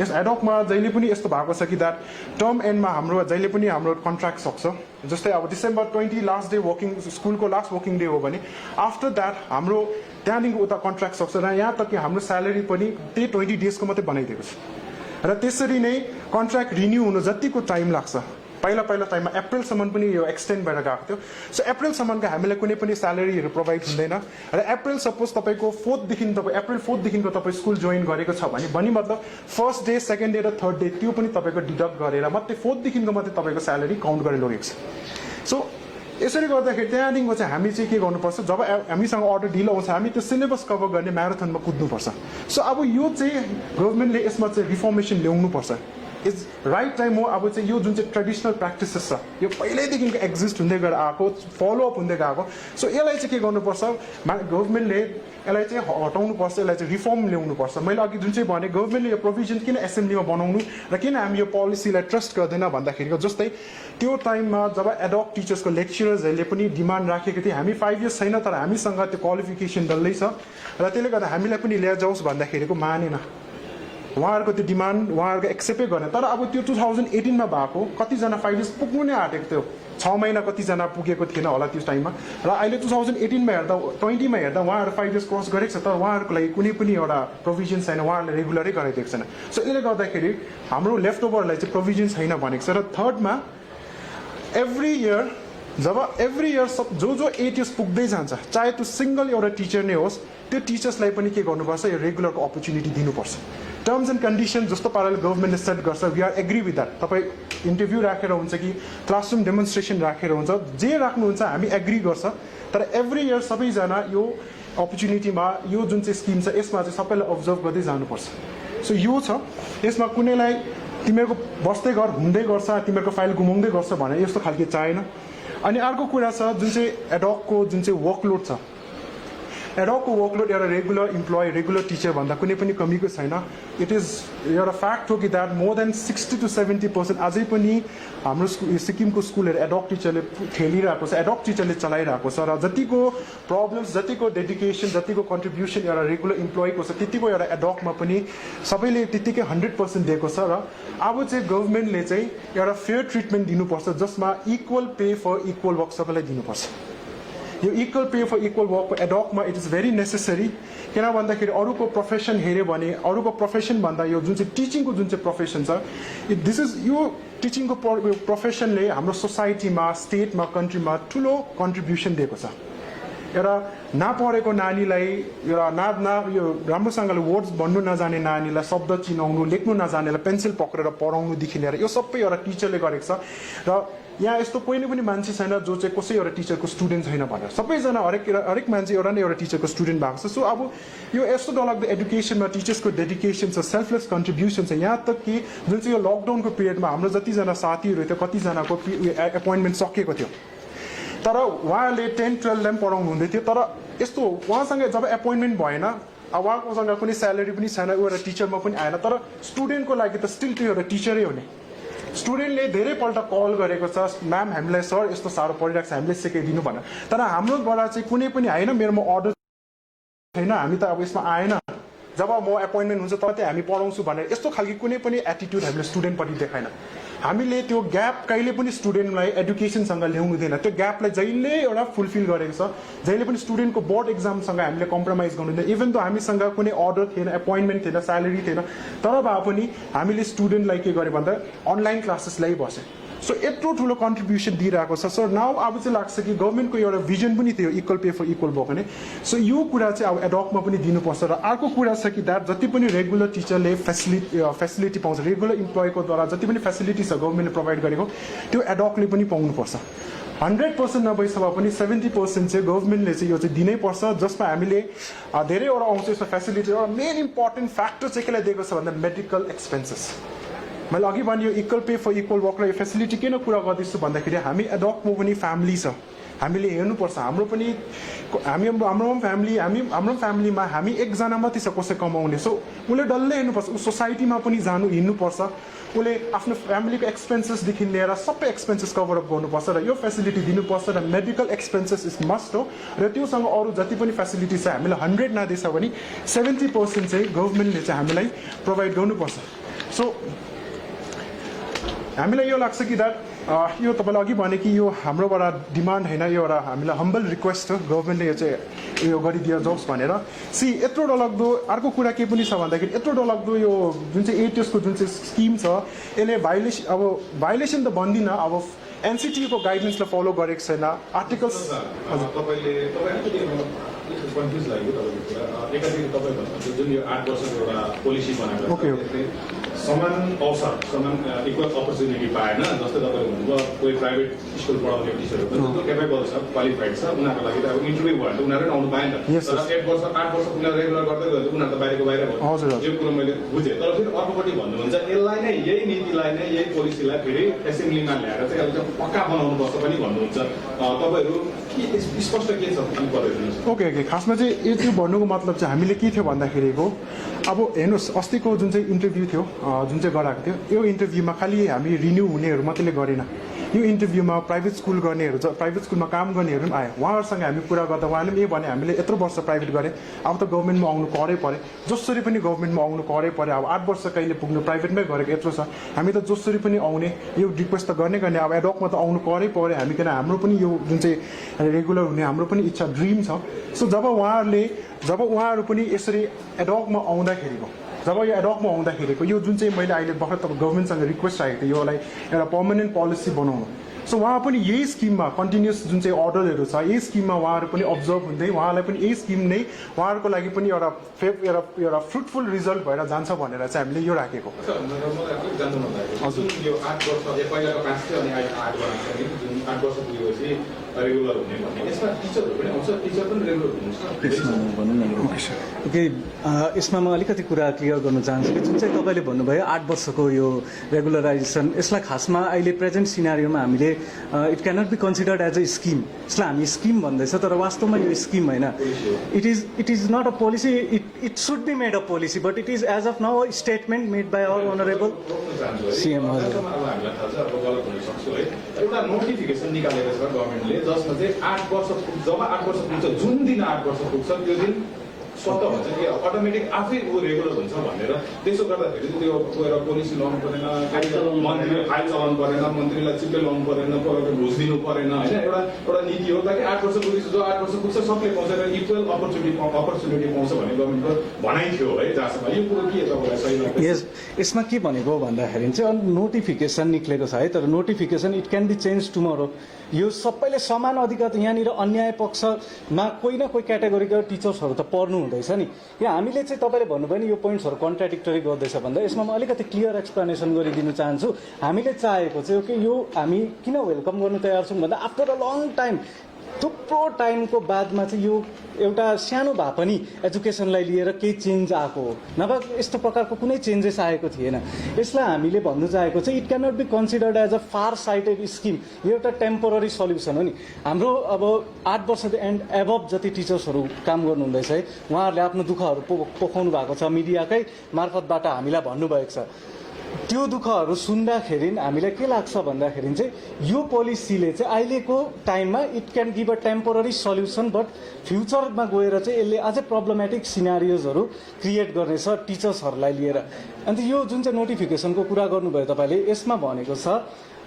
यस एडोकमा जहिले पनि यस्तो भएको छ कि द्याट टर्म एन्डमा हाम्रो जहिले पनि हाम्रो कन्ट्र्याक्ट सक्छ। जस्तै अब डिसेम्बर 20 लास्ट डे वर्किङ स्कुलको लास्ट वर्किङ डे हो भने आफ्टर द्याट हाम्रो त्यहाँदेखिको उता कन्ट्र्याक्ट सक्छ र यहाँ तक कि हाम्रो स्यालेरी पनि त्यही 20 डेजको मात्रै बनाइदिएको छ र त्यसरी नै कन्ट्र्याक्ट रिन्यू हुनु जतिको टाइम लाग्छ पहिला टाइममा अप्रिलसम्म पनि यो एक्सटेन्ड भएर गएको थियो। सो अप्रिलसम्मको हामीलाई कुनै पनि स्यालेरीहरू प्रोभाइड हुँदैन र अप्रिल सपोज तपाईँको अप्रिल 4देखिको तपाईँ स्कुल जोइन गरेको छ भने मतलब फर्स्ट डे, सेकेन्ड डे र थर्ड डे त्यो पनि तपाईँको डिडक्ट गरेर मात्रै 4देखिको मात्रै तपाईँको स्यालेरी काउन्ट गरेर लगेको छ। सो यसरी गर्दाखेरि त्यहाँदेखिको चाहिँ हामी चाहिँ के गर्नुपर्छ, जब हामीसँग अर्डर ढिलो आउँछ हामी त्यो सिलेबस कभर गर्ने म्याराथनमा कुद्नुपर्छ। सो अब यो चाहिँ गभर्मेन्टले यसमा चाहिँ रिफर्मेसन ल्याउनुपर्छ, इज राइट टाइम हो। अब चाहिँ यो जुन चाहिँ ट्रेडिसनल प्र्याक्टिसेस छ यो पहिल्यैदेखिको एक्जिस्ट हुँदै गएर आएको, फलोअप हुँदै गएको। सो यसलाई चाहिँ के गर्नुपर्छ, गभर्मेन्टले यसलाई चाहिँ हटाउनुपर्छ, यसलाई चाहिँ रिफर्म ल्याउनुपर्छ। मैले अघि जुन चाहिँ भने गभर्मेन्टले यो प्रोभिजन किन एसेम्ब्लीमा बनाउनु र किन हामी यो पोलिसीलाई ट्रस्ट गर्दैन भन्दाखेरिको जस्तै त्यो टाइममा जब एडोक टिचर्सको लेक्चरर्सहरूले पनि डिमान्ड राखेको थिए हामी 5 इयर्स छैन तर हामीसँग त्यो क्वालिफिकेसन डल्लै छ र त्यसले गर्दा हामीलाई पनि ल्याइजाओस् भन्दाखेरिको मानेन, उहाँहरूको त्यो डिमान्ड उहाँहरूको एक्सेप्टै गर्ने। तर अब त्यो 2018मा भएको कतिजना 5 इयर्स पुग्नु नै आँटेको थियो, 6 महिना कतिजना पुगेको थिएन होला त्यो टाइममा र अहिले 2018मा हेर्दा 20मा हेर्दा उहाँहरू 5 इयर्स क्रस गरेको छ तर उहाँहरूको लागि कुनै पनि एउटा प्रोभिजन छैन, उहाँहरूले रेगुलरै गरिदिएको छैन। सो यसले गर्दाखेरि हाम्रो लेफ्ट ओभरलाई चाहिँ प्रोभिजन छैन भनेको छ। र थर्डमा एभ्री इयर जो 8 इयर्स पुग्दै जान्छ चाहे त्यो सिङ्गल एउटा टिचर नै होस् त्यो टिचर्सलाई पनि के गर्नुपर्छ, यो रेगुलरको अपर्च्युनिटी दिनुपर्छ। टर्म्स एन्ड कन्डिसन जस्तो पाराले गभर्मेन्टले सेट गर्छ, we are agree with that. तपाईँ इन्टरभ्यू राखेर हुन्छ कि क्लासरुम डेमोन्स्ट्रेसन राखेर हुन्छ, जे राख्नुहुन्छ हामी एग्री गर्छ। तर एभ्री इयर सबैजना यो अपर्च्युनिटीमा यो जुन चाहिँ स्किम छ यसमा चाहिँ सबैलाई अब्जर्भ गर्दै जानुपर्छ। सो यो छ, यसमा कुनैलाई तिमीहरूको बस्दै गर हुँदै गर्छ, तिमीहरूको फाइल गुमाउँदै गर्छ भने यस्तो खालको चाहिएन। अनि अर्को कुरा छ जुन चाहिँ एडोकको जुन चाहिँ वर्कलोड छ, एडोकको वर्कलोड एउटा रेगुलर इम्प्लोइ रेगुलर टिचर भन्दा कुनै पनि कमीको छैन। इट इज एउटा फ्याक्ट हो कि द्याट मोर देन 60 to 70% अझै पनि हाम्रो सिक्किमको स्कुलहरू एडोक टिचरले खेलिरहेको छ, एडोक टिचरले चलाइरहेको छ र जतिको प्रब्लम्स जतिको डेडिकेसन जतिको कन्ट्रिब्युसन एउटा रेगुलर इम्प्लोइको छ त्यतिको एउटा एडोकमा पनि सबैले त्यतिकै 100% दिएको छ। र अब चाहिँ गभर्मेन्टले चाहिँ एउटा फेयर ट्रिटमेन्ट दिनुपर्छ जसमा equal pay for equal work सबैलाई दिनुपर्छ। यो इक्वल पे फर इक्वल वर्कको एडोकमा इट इज भेरी नेसेसरी। किन भन्दाखेरि अरूको प्रोफेसन हेऱ्यो भने अरूको प्रोफेसन भन्दा यो जुन चाहिँ टिचिङको जुन चाहिँ प्रोफेसन छ दिस इज यो टिचिङको प्रोफेसनले हाम्रो सोसाइटीमा स्टेटमा कन्ट्रीमा ठुलो कन्ट्रिब्युसन दिएको छ। एउटा नपढेको नानीलाई एउटा यो राम्रोसँगले वर्ड्स भन्नु नजाने नानीलाई शब्द चिनाउनु लेख्नु नजानेलाई पेन्सिल पक्रेर पढाउनुदेखि लिएर यो सबै एउटा टिचरले गरेको छ। र यहाँ यस्तो कोही पनि मान्छे छैन जो चाहिँ कसै एउटा टिचरको स्टुडेन्ट छैन भनेर, सबैजना हरेक मान्छे एउटा न एउटा टिचरको स्टुडेन्ट भएको छ। सो अब यो यस्तो डरलाग्दो एडुकेसनमा टिचर्सको डेडिकेसन छ, सेल्फलेस कन्ट्रिब्युसन छ। यहाँ तक कि जुन चाहिँ यो लकडाउनको पिरियडमा हाम्रो जतिजना साथीहरू थियो कतिजनाको एपोइन्टमेन्ट सकिएको थियो, तर उहाँले 10-12 पनि पढाउनु हुँदै थियो। तर यस्तो उहाँसँग जब एपोइन्टमेन्ट भएन, अब उहाँकोसँग कुनै स्यालेरी पनि छैन, एउटा टिचरमा पनि आएन, तर स्टुडेन्टको लागि त स्टिल त्यो एउटा टिचरै हो नि। स्टुडेन्टले धेरैपल्ट कल गरेको छ, म्याम हामीलाई सर यस्तो साह्रो परिरहेको छ हामीले सिकाइदिनु भनेर, तर हाम्रोबाट चाहिँ कुनै पनि होइन मेरोमा अर्डर छैन, हामी त अब यसमा आएन, जब म एपोइन्टमेन्ट हुन्छ तब चाहिँ हामी पढाउँछु भनेर यस्तो खालको कुनै पनि एटिट्युड हामीले स्टुडेन्टपट्टि देखाएन। हामीले त्यो ग्याप कहिले पनि स्टुडेन्टलाई एडुकेसनसँग ल्याउनु दिएन। त्यो ग्यापलाई जहिले एउटा फुलफिल गरेको छ, जहिले पनि स्टुडेन्टको बोर्ड एक्जामसँग हामीले कम्प्रोमाइज गर्नु दिएन। इभन त हामीसँग कुनै अर्डर थिएन, एपोइन्टमेन्ट थिएन, स्यालेरी थिएन, तर भए पनि हामीले स्टुडेन्टलाई के गर्यो भन्दा अनलाइन क्लासेस ल्याइबस्यो। सो यत्रो ठुलो कन्ट्रिब्युसन दिइरहेको छ। सो नाउ अब चाहिँ लाग्छ कि गभर्मेन्टको एउटा भिजन पनि थियो equal pay for equal work भने। सो यो कुरा चाहिँ अब एडोकमा पनि दिनुपर्छ। र अर्को कुरा छ कि द्याट जति पनि रेगुलर टिचरले फेसिलिटी पाउँछ, रेगुलर इम्प्लोइको द्वारा जति पनि फेसिलिटी छ गभर्मेन्टले प्रोभाइड गरेको त्यो एडोकले पनि पाउनुपर्छ। 100% नभएसम्म पनि 70% चाहिँ गभर्मेन्टले चाहिँ यो चाहिँ दिनैपर्छ, जसमा हामीले धेरैवटा आउँछ यसमा फेसिलिटी। एउटा मेन इम्पोर्टेन्ट फ्याक्टर चाहिँ केलाई दिएको छ भन्दा मेडिकल एक्सपेन्सेस। मैले अघि भने यो equal pay for equal work र यो फेसिलिटी किन कुरा गर्दैछु भन्दाखेरि हामी एडोकमा पनि फ्यामिली छ, हामीले हेर्नुपर्छ। हाम्रो फ्यामिलीमा हामी एकजना मात्रै छ कसै कमाउने। सो उसले डल्लै हेर्नुपर्छ, ऊ सोसाइटीमा पनि हिँड्नुपर्छ, उसले आफ्नो फ्यामिलीको एक्सपेन्सेसदेखि लिएर सबै एक्सपेन्सेस कभर अप गर्नुपर्छ र यो फेसिलिटी दिनुपर्छ। र मेडिकल एक्सपेन्सेस इज मस्ट हो। र त्योसँग अरू जति पनि फेसिलिटी छ हामीलाई 100 नदिएछ भने 70% चाहिँ गभर्मेन्टले चाहिँ हामीलाई प्रोभाइड गर्नुपर्छ। सो हामीलाई यो लाग्छ कि द्याट यो तपाईँलाई अघि भने कि यो हाम्रोबाट डिमान्ड होइन, यो एउटा हामीलाई हम्बल रिक्वेस्ट हो गभर्मेन्टले यो चाहिँ यो गरिदियो जोस् भनेर। यत्रो डरलाग्दो अर्को कुरा के पनि छ भन्दाखेरि यत्रो डरलाग्दो यो जुन चाहिँ एटिएसको जुन चाहिँ स्किम छ यसले भाइलेसन त भन्दिनँ, अब एनसिटीको गाइडलाइन्सलाई फलो गरेको छैन। आर्टिकल्स कन्फ्युज लाग्यो तपाईँको कुरा। एकातिर तपाईँ भन्नुहुन्छ जुन यो 8 वर्षको एउटा पोलिसी बनाएको छ, समान अवसर समान इक्वल अपर्च्युनिटी पाएन। जस्तै तपाईँले भन्नुभयो कोही प्राइभेट स्कुल पढाउने टिचरहरू जो क्यापेबल छ, क्वालिफाइड छ, उनीहरूको लागि त अब इन्टरभ्यू भयो भने उनीहरू आउनु पाएन। तर 8 वर्ष उनीहरू रेगुलर गर्दै गयो उनीहरू त बाहिरको बाहिर भयो। यो कुरो मैले बुझेँ। तर फेरि अर्कोपट्टि भन्नुहुन्छ यसलाई नै यही नीतिलाई नै यही पोलिसीलाई फेरि एसेम्ब्लीमा ल्याएर चाहिँ अब पक्का बनाउनुपर्छ पनि भन्नुहुन्छ। तपाईँहरू के स्पष्ट के छ बताइदिनुहोस्। ओके, खासमा चाहिँ यो भन्नुको मतलब चाहिँ हामीले के थियो भन्दाखेरिको अब हेर्नुहोस् अस्तिको जुन चाहिँ इन्टरभ्यू थियो जुन चाहिँ गराएको थियो यो इन्टरभ्यूमा खालि हामी रिन्यू हुनेहरू मात्रै गरेन। यो इन्टरभ्यूमा प्राइभेट स्कुल गर्नेहरू प्राइभेट स्कुलमा काम गर्नेहरू पनि आयो। उहाँहरूसँग हामी कुरा गर्दा उहाँले पनि भने हामीले यत्रो वर्ष प्राइभेट गरेँ, अब त गभर्मेन्टमा आउनु करै पऱ्यो, जसरी पनि गभर्मेन्टमा आउनु करै पऱ्यो। अब 8 वर्ष कहिले पुग्नु, प्राइभेटमै गरेको यत्रो छ, हामी त जसरी पनि आउने यो रिक्वेस्ट त गर्ने अब एडोकमा त आउनु करै पऱ्यो हामी, किन हाम्रो पनि यो जुन चाहिँ रेगुलर हुने हाम्रो पनि इच्छा ड्रिम छ। सो जब उहाँहरू पनि यसरी एडोकमा आउँदाखेरिको यो जुन चाहिँ मैले अहिले भर्खर तपाईँ गभर्मेन्टसँग रिक्वेस्ट आएको थियो योलाई एउटा पर्मानेन्ट पोलिसी बनाउनु। सो उहाँ पनि यही स्किममा कन्टिन्युस जुन चाहिँ अर्डरहरू छ यही स्किममा उहाँहरू पनि अब्जर्भ हुँदै उहाँलाई पनि यही स्किम नै उहाँहरूको लागि पनि एउटा फ्रुटफुल रिजल्ट भएर जान्छ भनेर चाहिँ हामीले यो राखेको। हजुर, यो 8 वर्ष पहिलाको कास्ट थियो अनि अहिले 8 वर्ष जुन 8 वर्ष पुगेपछि रेगुलर हुने भन्ने यसमा टिचरहरू पनि आउँछ, टिचर पनि रेगुलर हुनुहुन्छ। ओके, यसमा म अलिकति कुरा क्लियर गर्न चाहन्छु कि जुन चाहिँ तपाईँले भन्नुभयो 8 वर्षको यो रेगुलराइजेसन, यसलाई खासमा अहिले प्रेजेन्ट सिनारियोमा हामीले it cannot be considered as a scheme. यसलाई हामी स्किम भन्दैछ तर वास्तवमा यो स्किम होइन। It is not a policy, it should be made a policy but it is as of now a statement made by our honourable CM. एउटा नोटिफिकेसन निकालेको छ गभर्मेन्टले जसमा चाहिँ 8 वर्ष जब 8 वर्ष पुग्छ, जुन दिन 8 वर्ष पुग्छ त्यो दिन स्वत भन्छ कि अटोमेटिक आफै ऊ रेगुलर हुन्छ भनेर त्यसो गर्दाखेरि त्यो गएर पोलिसी लगाउनु परेन, मन्त्रीले फाइल चलाउनु परेन, मन्त्रीलाई चिप्ले लगाउनु परेन, घुस दिनु परेन होइन। एउटा नीति हो ताकि 8 वर्ष पुगेपछि जो 8 वर्ष पुग्छ सबले पाउँछ र इक्वल अपर्च्युनिटी पाउँछ भन्ने गभर्मेन्टको भनाइ थियो है जहाँसम्म। यो कुरो के तपाईँलाई सही लाग्छ? यस यसमा के भनेको भन्दाखेरि चाहिँ नोटिफिकेसन निक्लेको छ है, तर notification it can be change tomorrow. यो सबैले समान अधिकार यहाँनिर अन्याय पक्षमा कोही न कोही क्याटेगोरीका टिचर्सहरू त पर्नु हुँदैछ नि। यहाँ हामीले चाहिँ तपाईँले भन्नुभयो नि यो पोइन्ट्सहरू कन्ट्राडिक्टरी गर्दैछ भन्दा यसमा म अलिकति क्लियर एक्सप्लेनेसन गरिदिनु चाहन्छु। हामीले चाहेको चाहिँ कि यो हामी किन वेलकम गर्नु तयार छौँ भन्दा आफ्टर अ लङ टाइम, थुप्रो टाइमको बादमा चाहिँ यो एउटा सानो भए पनि एजुकेसनलाई लिएर केही चेन्ज आएको हो, नभए यस्तो प्रकारको कुनै चेन्जेस आएको थिएन। यसलाई हामीले भन्नु चाहेको चाहिँ it can not be considered as a far sighted scheme. यो एउटा टेम्पोररी सल्युसन हो नि। हाम्रो अब 8 वर्ष एन्ड एबभ जति टिचर्सहरू काम गर्नुहुँदैछ है, उहाँहरूले आफ्नो दुःखहरू पोखाउनु भएको छ, मिडियाकै मार्फतबाट हामीलाई भन्नुभएको छ। त्यो दुःखहरू सुन्दाखेरि हामीलाई के लाग्छ भन्दाखेरि चाहिँ यो पोलिसीले चाहिँ अहिलेको टाइममा it can give a temporary solution, but फ्युचरमा गएर चाहिँ यसले अझै प्रब्लमेटिक सिनारियोजहरू क्रिएट गर्नेछ टिचर्सहरूलाई लिएर। अन्त यो जुन चाहिँ नोटिफिकेसनको कुरा गर्नुभयो तपाईँले, यसमा भनेको छ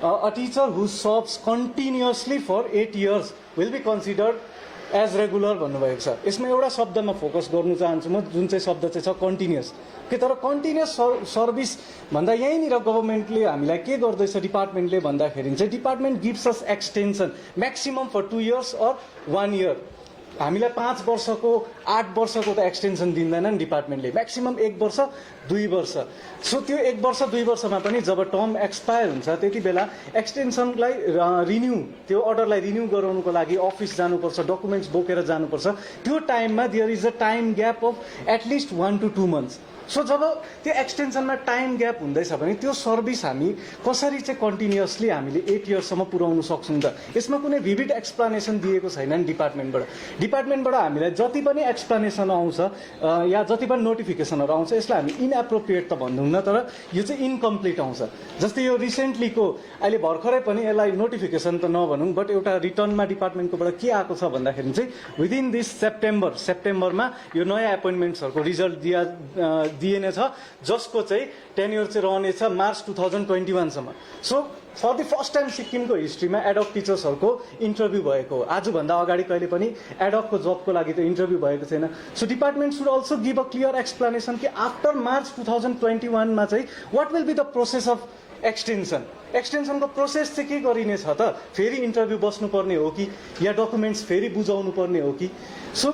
a teacher who serves continuously for 8 years will be considered as regular भन्नुभएको छ। यसमा एउटा शब्दमा फोकस गर्नु चाहन्छु म, जुन चाहिँ शब्द चाहिँ छ कन्टिन्युअस। के तर कन्टिन्युअस सर्भिस भन्दा यहीँनिर गभर्मेन्टले हामीलाई के गर्दैछ डिपार्टमेन्टले भन्दाखेरि चाहिँ department gives us extension maximum for 2 years or 1 year। हामीलाई 5 वर्षको 8 वर्षको त एक्सटेन्सन दिँदैन नि डिपार्टमेन्टले, म्याक्सिमम 1 वर्ष 2 वर्ष। सो त्यो 1 वर्ष 2 वर्षमा पनि जब टर्म एक्सपायर हुन्छ त्यति बेला एक्सटेन्सनलाई रिन्यू, त्यो अर्डरलाई रिन्यू गराउनुको लागि अफिस जानुपर्छ, डकुमेन्ट्स बोकेर जानुपर्छ। त्यो टाइममा there is a time gap of at least 1 to 2 months। So जब त्यो एक्सटेन्सनमा टाइम ग्याप हुँदैछ भने त्यो सर्भिस हामी कसरी चाहिँ कन्टिन्युअसली हामीले 8 yearsसम्म पुर्याउन सक्छौँ त? यसमा कुनै भिभिड एक्सप्लेनेसन दिएको छैन नि डिपार्टमेन्टबाट हामीलाई जति पनि एक्सप्लेनेसन आउँछ या जति पनि नोटिफिकेसनहरू आउँछ यसलाई हामी इनएप्रोप्रिएट त भन्दैनौँ, तर यो चाहिँ इन्कम्प्लिट आउँछ। जस्तै यो रिसेन्टलीको अहिले भर्खरै पनि यसलाई नोटिफिकेसन त नभनौँ, बट एउटा रिटर्नमा डिपार्टमेन्टकोबाट के आएको छ भन्दाखेरि चाहिँ विदिन दिस सेप्टेम्बरमा यो नयाँ एपोइन्टमेन्ट्सहरूको रिजल्ट दिएनेछ, जसको चाहिँ टेन्योर चाहिँ रहनेछ मार्च 2021सम्म। So for the first time सिक्किमको हिस्ट्रीमा एडअप टिचर्सहरूको इन्टरभ्यू भएको हो। आजभन्दा अगाडि कहिले पनि एडअपको जबको लागि त इन्टरभ्यू भएको छैन। So department should also give a clear explanation कि आफ्टर मार्च 2021मा चाहिँ what will be the process of एक्सटेन्सनको प्रोसेस चाहिँ के गरिनेछ त? फेरि इन्टरभ्यू बस्नुपर्ने हो कि या डकुमेन्ट्स फेरि बुझाउनु पर्ने हो कि? सो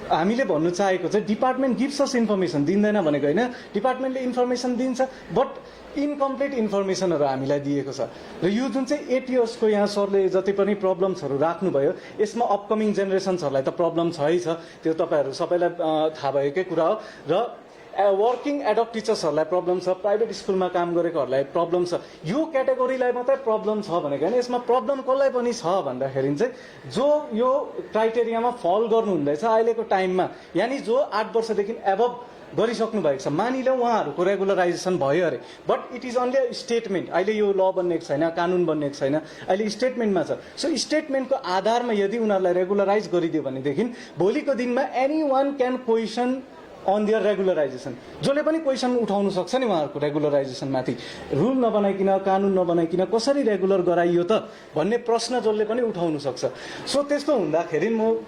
हामीले भन्नु चाहेको चाहिँ डिपार्टमेन्ट गिभ्स अस इन्फर्मेसन, दिँदैन भनेको होइन, डिपार्टमेन्टले इन्फर्मेसन दिन्छ बट इन्कम्प्लिट इन्फर्मेसनहरू हामीलाई दिएको छ। र यो जुन चाहिँ 8 yearsको यहाँ सरले जति पनि प्रब्लम्सहरू राख्नुभयो यसमा अपकमिङ जेनेरेसन्सहरूलाई त प्रब्लम छै छ, त्यो तपाईँहरू सबैलाई थाहा भएकै कुरा हो। र वर्किङ एडअप टिचर्सहरूलाई प्रब्लम छ, प्राइभेट स्कुलमा काम गरेकोहरूलाई प्रब्लम छ। यो क्याटेगोरीलाई मात्रै प्रब्लम छ भनेको होइन, यसमा प्रब्लम कसलाई पनि छ भन्दाखेरि चाहिँ जो यो क्राइटेरियामा फल गर्नुहुँदैछ अहिलेको टाइममा, यानि जो 8 वर्षदेखि एबभ गरिसक्नु भएको छ, मानिलो उहाँहरूको रेगुलराइजेसन भयो अरे, but it is only statement. अहिले यो ल बनिएको छैन, कानुन बनिएको छैन, अहिले स्टेटमेन्टमा छ। सो स्टेटमेन्टको आधारमा यदि उनीहरूलाई रेगुलराइज गरिदियो भनेदेखि भोलिको दिनमा any one can question on their regularisation. जसले पनि क्वेसन उठाउनु सक्छ नि उहाँहरूको रेगुलराइजेसनमाथि। रुल नबनाइकन, कानुन नबनाइकन कसरी रेगुलर गराइयो त भन्ने प्रश्न जसले पनि उठाउनु सक्छ। सो त्यस्तो हुँदाखेरि म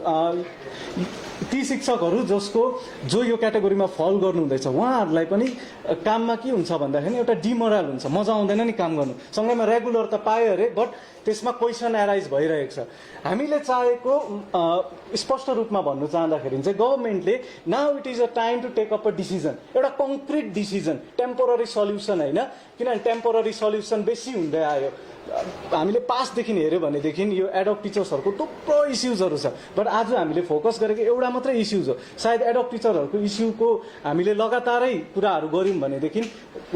ती शिक्षकहरू जो यो क्याटेगोरीमा फल गर्नुहुँदैछ उहाँहरूलाई पनि काममा के हुन्छ भन्दाखेरि एउटा डिमोरल हुन्छ, मजा आउँदैन नि काम गर्नु। सँगैमा रेगुलर त पायो अरे बट त्यसमा क्वेसन एराइज भइरहेको छ। हामीले चाहेको स्पष्ट रूपमा भन्नु चाहँदाखेरि चाहिँ गभर्मेन्टले now it is a time to take up a decision, एउटा कङ्क्रिट डिसिजन, टेम्पोररी सल्युसन होइन, किनभने टेम्पोररी सल्युसन बेसी हुँदै आयो। हामीले पासदेखि हेऱ्यो भनेदेखि यो एडअप टिचर्सहरूको थुप्रो इस्युजहरू छ, बट आज हामीले फोकस गरेको एउटा मात्रै इस्युज हो। सायद एडअप टिचरहरूको इस्युको हामीले लगातारै कुराहरू गऱ्यौँ भनेदेखि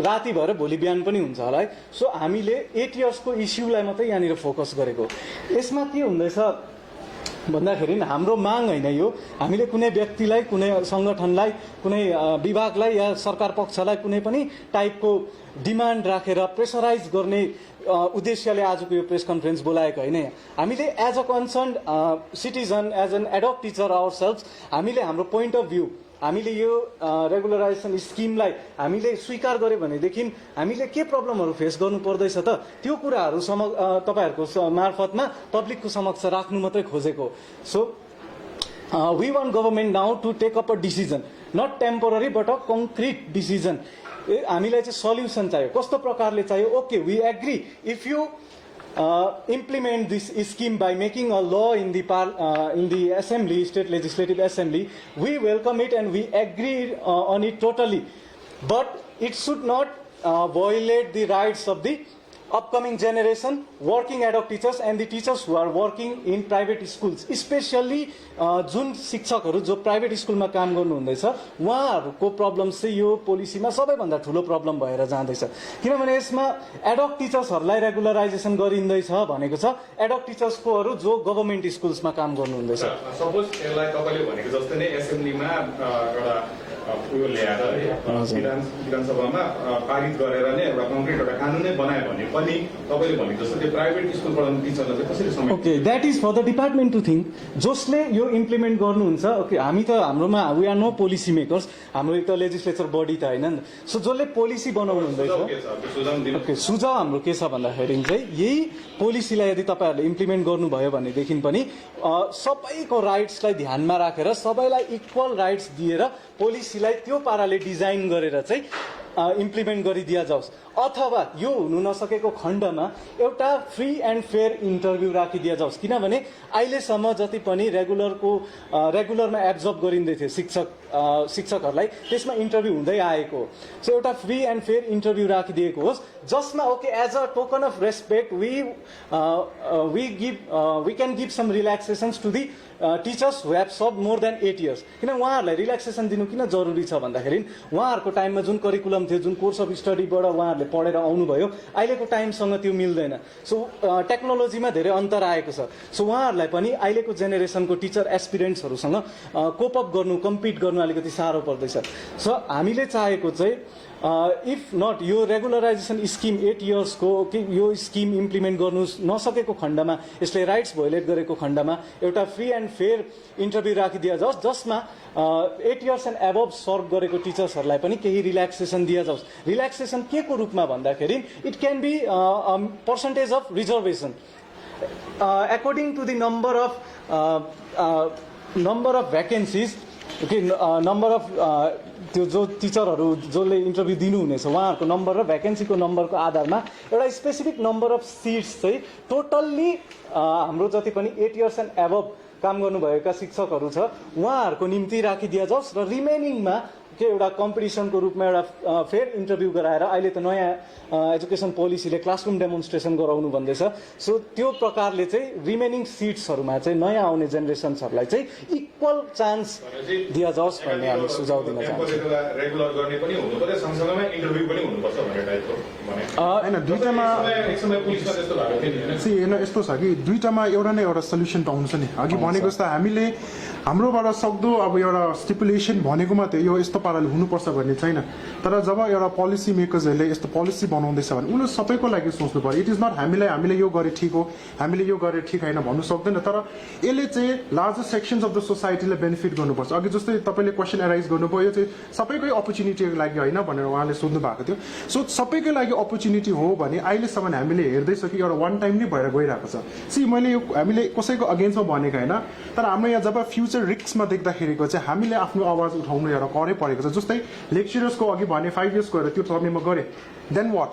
राति भएर भोलि बिहान पनि हुन्छ होला है। सो हामीले 8 yearsको इस्युलाई मात्रै यहाँनिर फोकस गरेको। यसमा के हुँदैछ भन्दाखेरि हाम्रो माग होइन यो, हामीले कुनै व्यक्तिलाई, कुनै सङ्गठनलाई, कुनै विभागलाई या सरकार पक्षलाई कुनै पनि टाइपको डिमान्ड राखेर प्रेसराइज गर्ने उद्देश्यले आजको यो प्रेस कन्फरेन्स बोलाएको होइन। हामीले as a concern citizen, as an ad hoc teacher our self हामीले हाम्रो पोइन्ट अफ भ्यू हामीले यो रेगुलराइजेसन स्किमलाई हामीले स्वीकार गर्यो भनेदेखि हामीले के प्रब्लमहरू फेस गर्नु पर्दैछ त त्यो कुराहरू तपाईहरुको मार्फतमा पब्लिकको समक्ष राख्नु मात्रै खोजेको। So we want government now to take up a decision, not temporary but a concrete decision. हामीलाई चाहिँ सल्युसन चाहियो। कस्तो प्रकारले चाहियो? Okay, we agree if you implement this scheme by making a law in the assembly, state legislative assembly, we welcome it and we agree on it totally. But it should not violate the rights of the upcoming generation, working adult teachers and the teachers who are working in private schools, especially जुन शिक्षकहरू जो प्राइभेट स्कुलमा काम गर्नुहुँदैछ उहाँहरूको प्रब्लम चाहिँ यो पोलिसीमा सबैभन्दा ठुलो प्रब्लम भएर जाँदैछ। किनभने यसमा एडहक टिचर्सहरूलाई रेगुलराइजेसन गरिँदैछ भनेको छ, एडहक टिचर्सकोहरू जो गभर्नमेन्ट स्कुल्समा काम गर्नुहुँदैछ। सपोज यसलाई तपाईले भनेको जस्तै नै एसेम्ब्लीमा एउटा उयो ल्याएर विधानसभामा पारित गरेर नै एउटा कङ्क्रिट एउटा कानुनै बनायो भने पनि तपाईले भनेको जस्तो त्यो प्राइभेट स्कुल पढाउने टिचरलाई चाहिँ कसरी सम्हाल्नु? Okay, that is for the department to think. जसले यो इम्प्लिमेन्ट गर्नुहुन्छ, ओके हामी त हाम्रोमा we are no policy makers, हाम्रो एक त लेजिस्लेचर बडी त होइन नि। सो जसले पोलिसी बनाउनु हुँदैछ, ओके सुझाव हाम्रो के छ भन्दाखेरि चाहिँ यही पोलिसीलाई यदि तपाईँहरूले इम्प्लिमेन्ट गर्नुभयो भनेदेखि पनि सबैको राइट्सलाई ध्यानमा राखेर सबैलाई इक्वल राइट्स दिएर पोलिसीलाई त्यो पाराले डिजाइन गरेर चाहिँ इम्प्लिमेन्ट गरिदिया जाओस्। अथवा यो हुनु नसकेको खण्डमा एउटा फ्री एन्ड फेयर इन्टरभ्यू राखिदिया जाओस्। किनभने अहिलेसम्म जति पनि रेगुलरमा एब्जर्भ गरिँदै थियो शिक्षकहरूलाई, त्यसमा इन्टरभ्यू हुँदै आएको। सो एउटा फ्री एन्ड फेयर इन्टरभ्यू राखिदिएको होस् जसमा okay as a token of respect we can give some relaxations to the teachers who have serve more than 8 years। किन उहाँहरूलाई रिल्याक्सेसन दिनु किन जरुरी छ भन्दाखेरि उहाँहरूको टाइममा जुन करिकुलम थियो, जुन कोर्स अफ स्टडीबाट उहाँहरूले पढेर आउनुभयो, अहिलेको टाइमसँग त्यो मिल्दैन। सो टेक्नोलोजीमा धेरै अन्तर आएको छ। सो उहाँहरूलाई पनि अहिलेको जेनेरेसनको टिचर एस्पिरेन्ट्सहरूसँग कोप अप गर्नु, कम्पिट गर्नु अलिकति साह्रो पर्दैछ। सो हामीले चाहेको चाहिँ इफ नट यो रेगुलराइजेसन स्किम 8 years को यो स्किम इम्प्लिमेन्ट गर्नु नसकेको खण्डमा, यसले राइट्स भोइलेट गरेको खण्डमा एउटा फ्री एन्ड फेयर इन्टरभ्यू राखिदिया जाओस् जसमा 8 years एन्ड एबभ सर्भ गरेको टिचर्सहरूलाई पनि केही रिल्याक्सेसन दिया जाओस्। रिल्याक्सेसन के को रूपमा भन्दाखेरि it can be percentage of reservation according to the number of vacancies. Okay, number of त्यो जो टिचरहरू जसले इन्टरभ्यू दिनुहुनेछ उहाँहरूको नम्बर र भ्याकेन्सीको नम्बरको आधारमा एउटा स्पेसिफिक नम्बर अफ सिट्स चाहिँ टोटल्ली हाम्रो जति पनि 8 years एन्ड एबभ काम गर्नुभएका शिक्षकहरू छ उहाँहरूको निम्ति राखिदिया जाओस् र रिमेनिङमा के एउटा कम्पिटिसनको रूपमा एउटा फेयर इन्टरभ्यू गराएर अहिले त नयाँ एजुकेसन पोलिसीले क्लासरुम डेमोन्स्ट्रेसन गराउनु भन्दैछ। सो त्यो प्रकारले चाहिँ रिमेनिङ सिट्सहरूमा चाहिँ नयाँ आउने जेनेरेसन्सहरूलाई चाहिँ इक्वल चान्स दिया जाओस् भन्ने हामी सुझाव दिन चाहन्छौँ। रेगुलर गर्ने पनि हुनुपर्छ, सँगसँगै इन्टरभ्यू पनि हुनुपर्छ भन्ने टाइपको भने हैन। दुईटामा एकसमय पुलिसमा त्यस्तो भएको थियो नि हैन? यस्तो छ कि दुईटामा एउटा न एउटा सल्युसन त आउँछ नि। अघि भनेको जस्तो हामीले हाम्रोबाट सक्दो अब एउटा स्टिपुलेसन भनेको मात्रै यो यस्तो पाराले हुनुपर्छ भन्ने छैन। तर जब एउटा पोलिसी मेकर्सहरूले यस्तो पोलिसी बनाउँदैछ भने उनीहरू सबैको लागि सोच्नु पर्यो। इट इज नट हामीले यो गरे ठिक हो, हामीले यो गरे ठिक होइन भन्नु सक्दैन। तर यसले चाहिँ लार्जर सेक्सन्स अफ द सोसाइटीलाई बेनिफिट गर्नुपर्छ। अघि जस्तै तपाईँले क्वेसन एराइज गर्नुभयो, यो चाहिँ सबैकै अपर्च्युनिटीको लागि होइन भनेर उहाँले सोध्नु भएको थियो। सो सबैकै लागि अपर्च्युनिटी हो भने अहिलेसम्म हामीले हेर्दैछ कि एउटा वान टाइम नै भएर गइरहेको छ। मैले यो हामीले कसैको अगेन्स्टमा भनेको होइन, तर हाम्रो यहाँ जब फ्युचर रिस्कमा देख्दाखेरिको चाहिँ हामीले आफ्नो आवाज उठाउनु एउटा करै परेको छ। जस्तै लेक्चरर्सको अघि भने 5 years गएर त्यो समयमा गरे, देन वाट?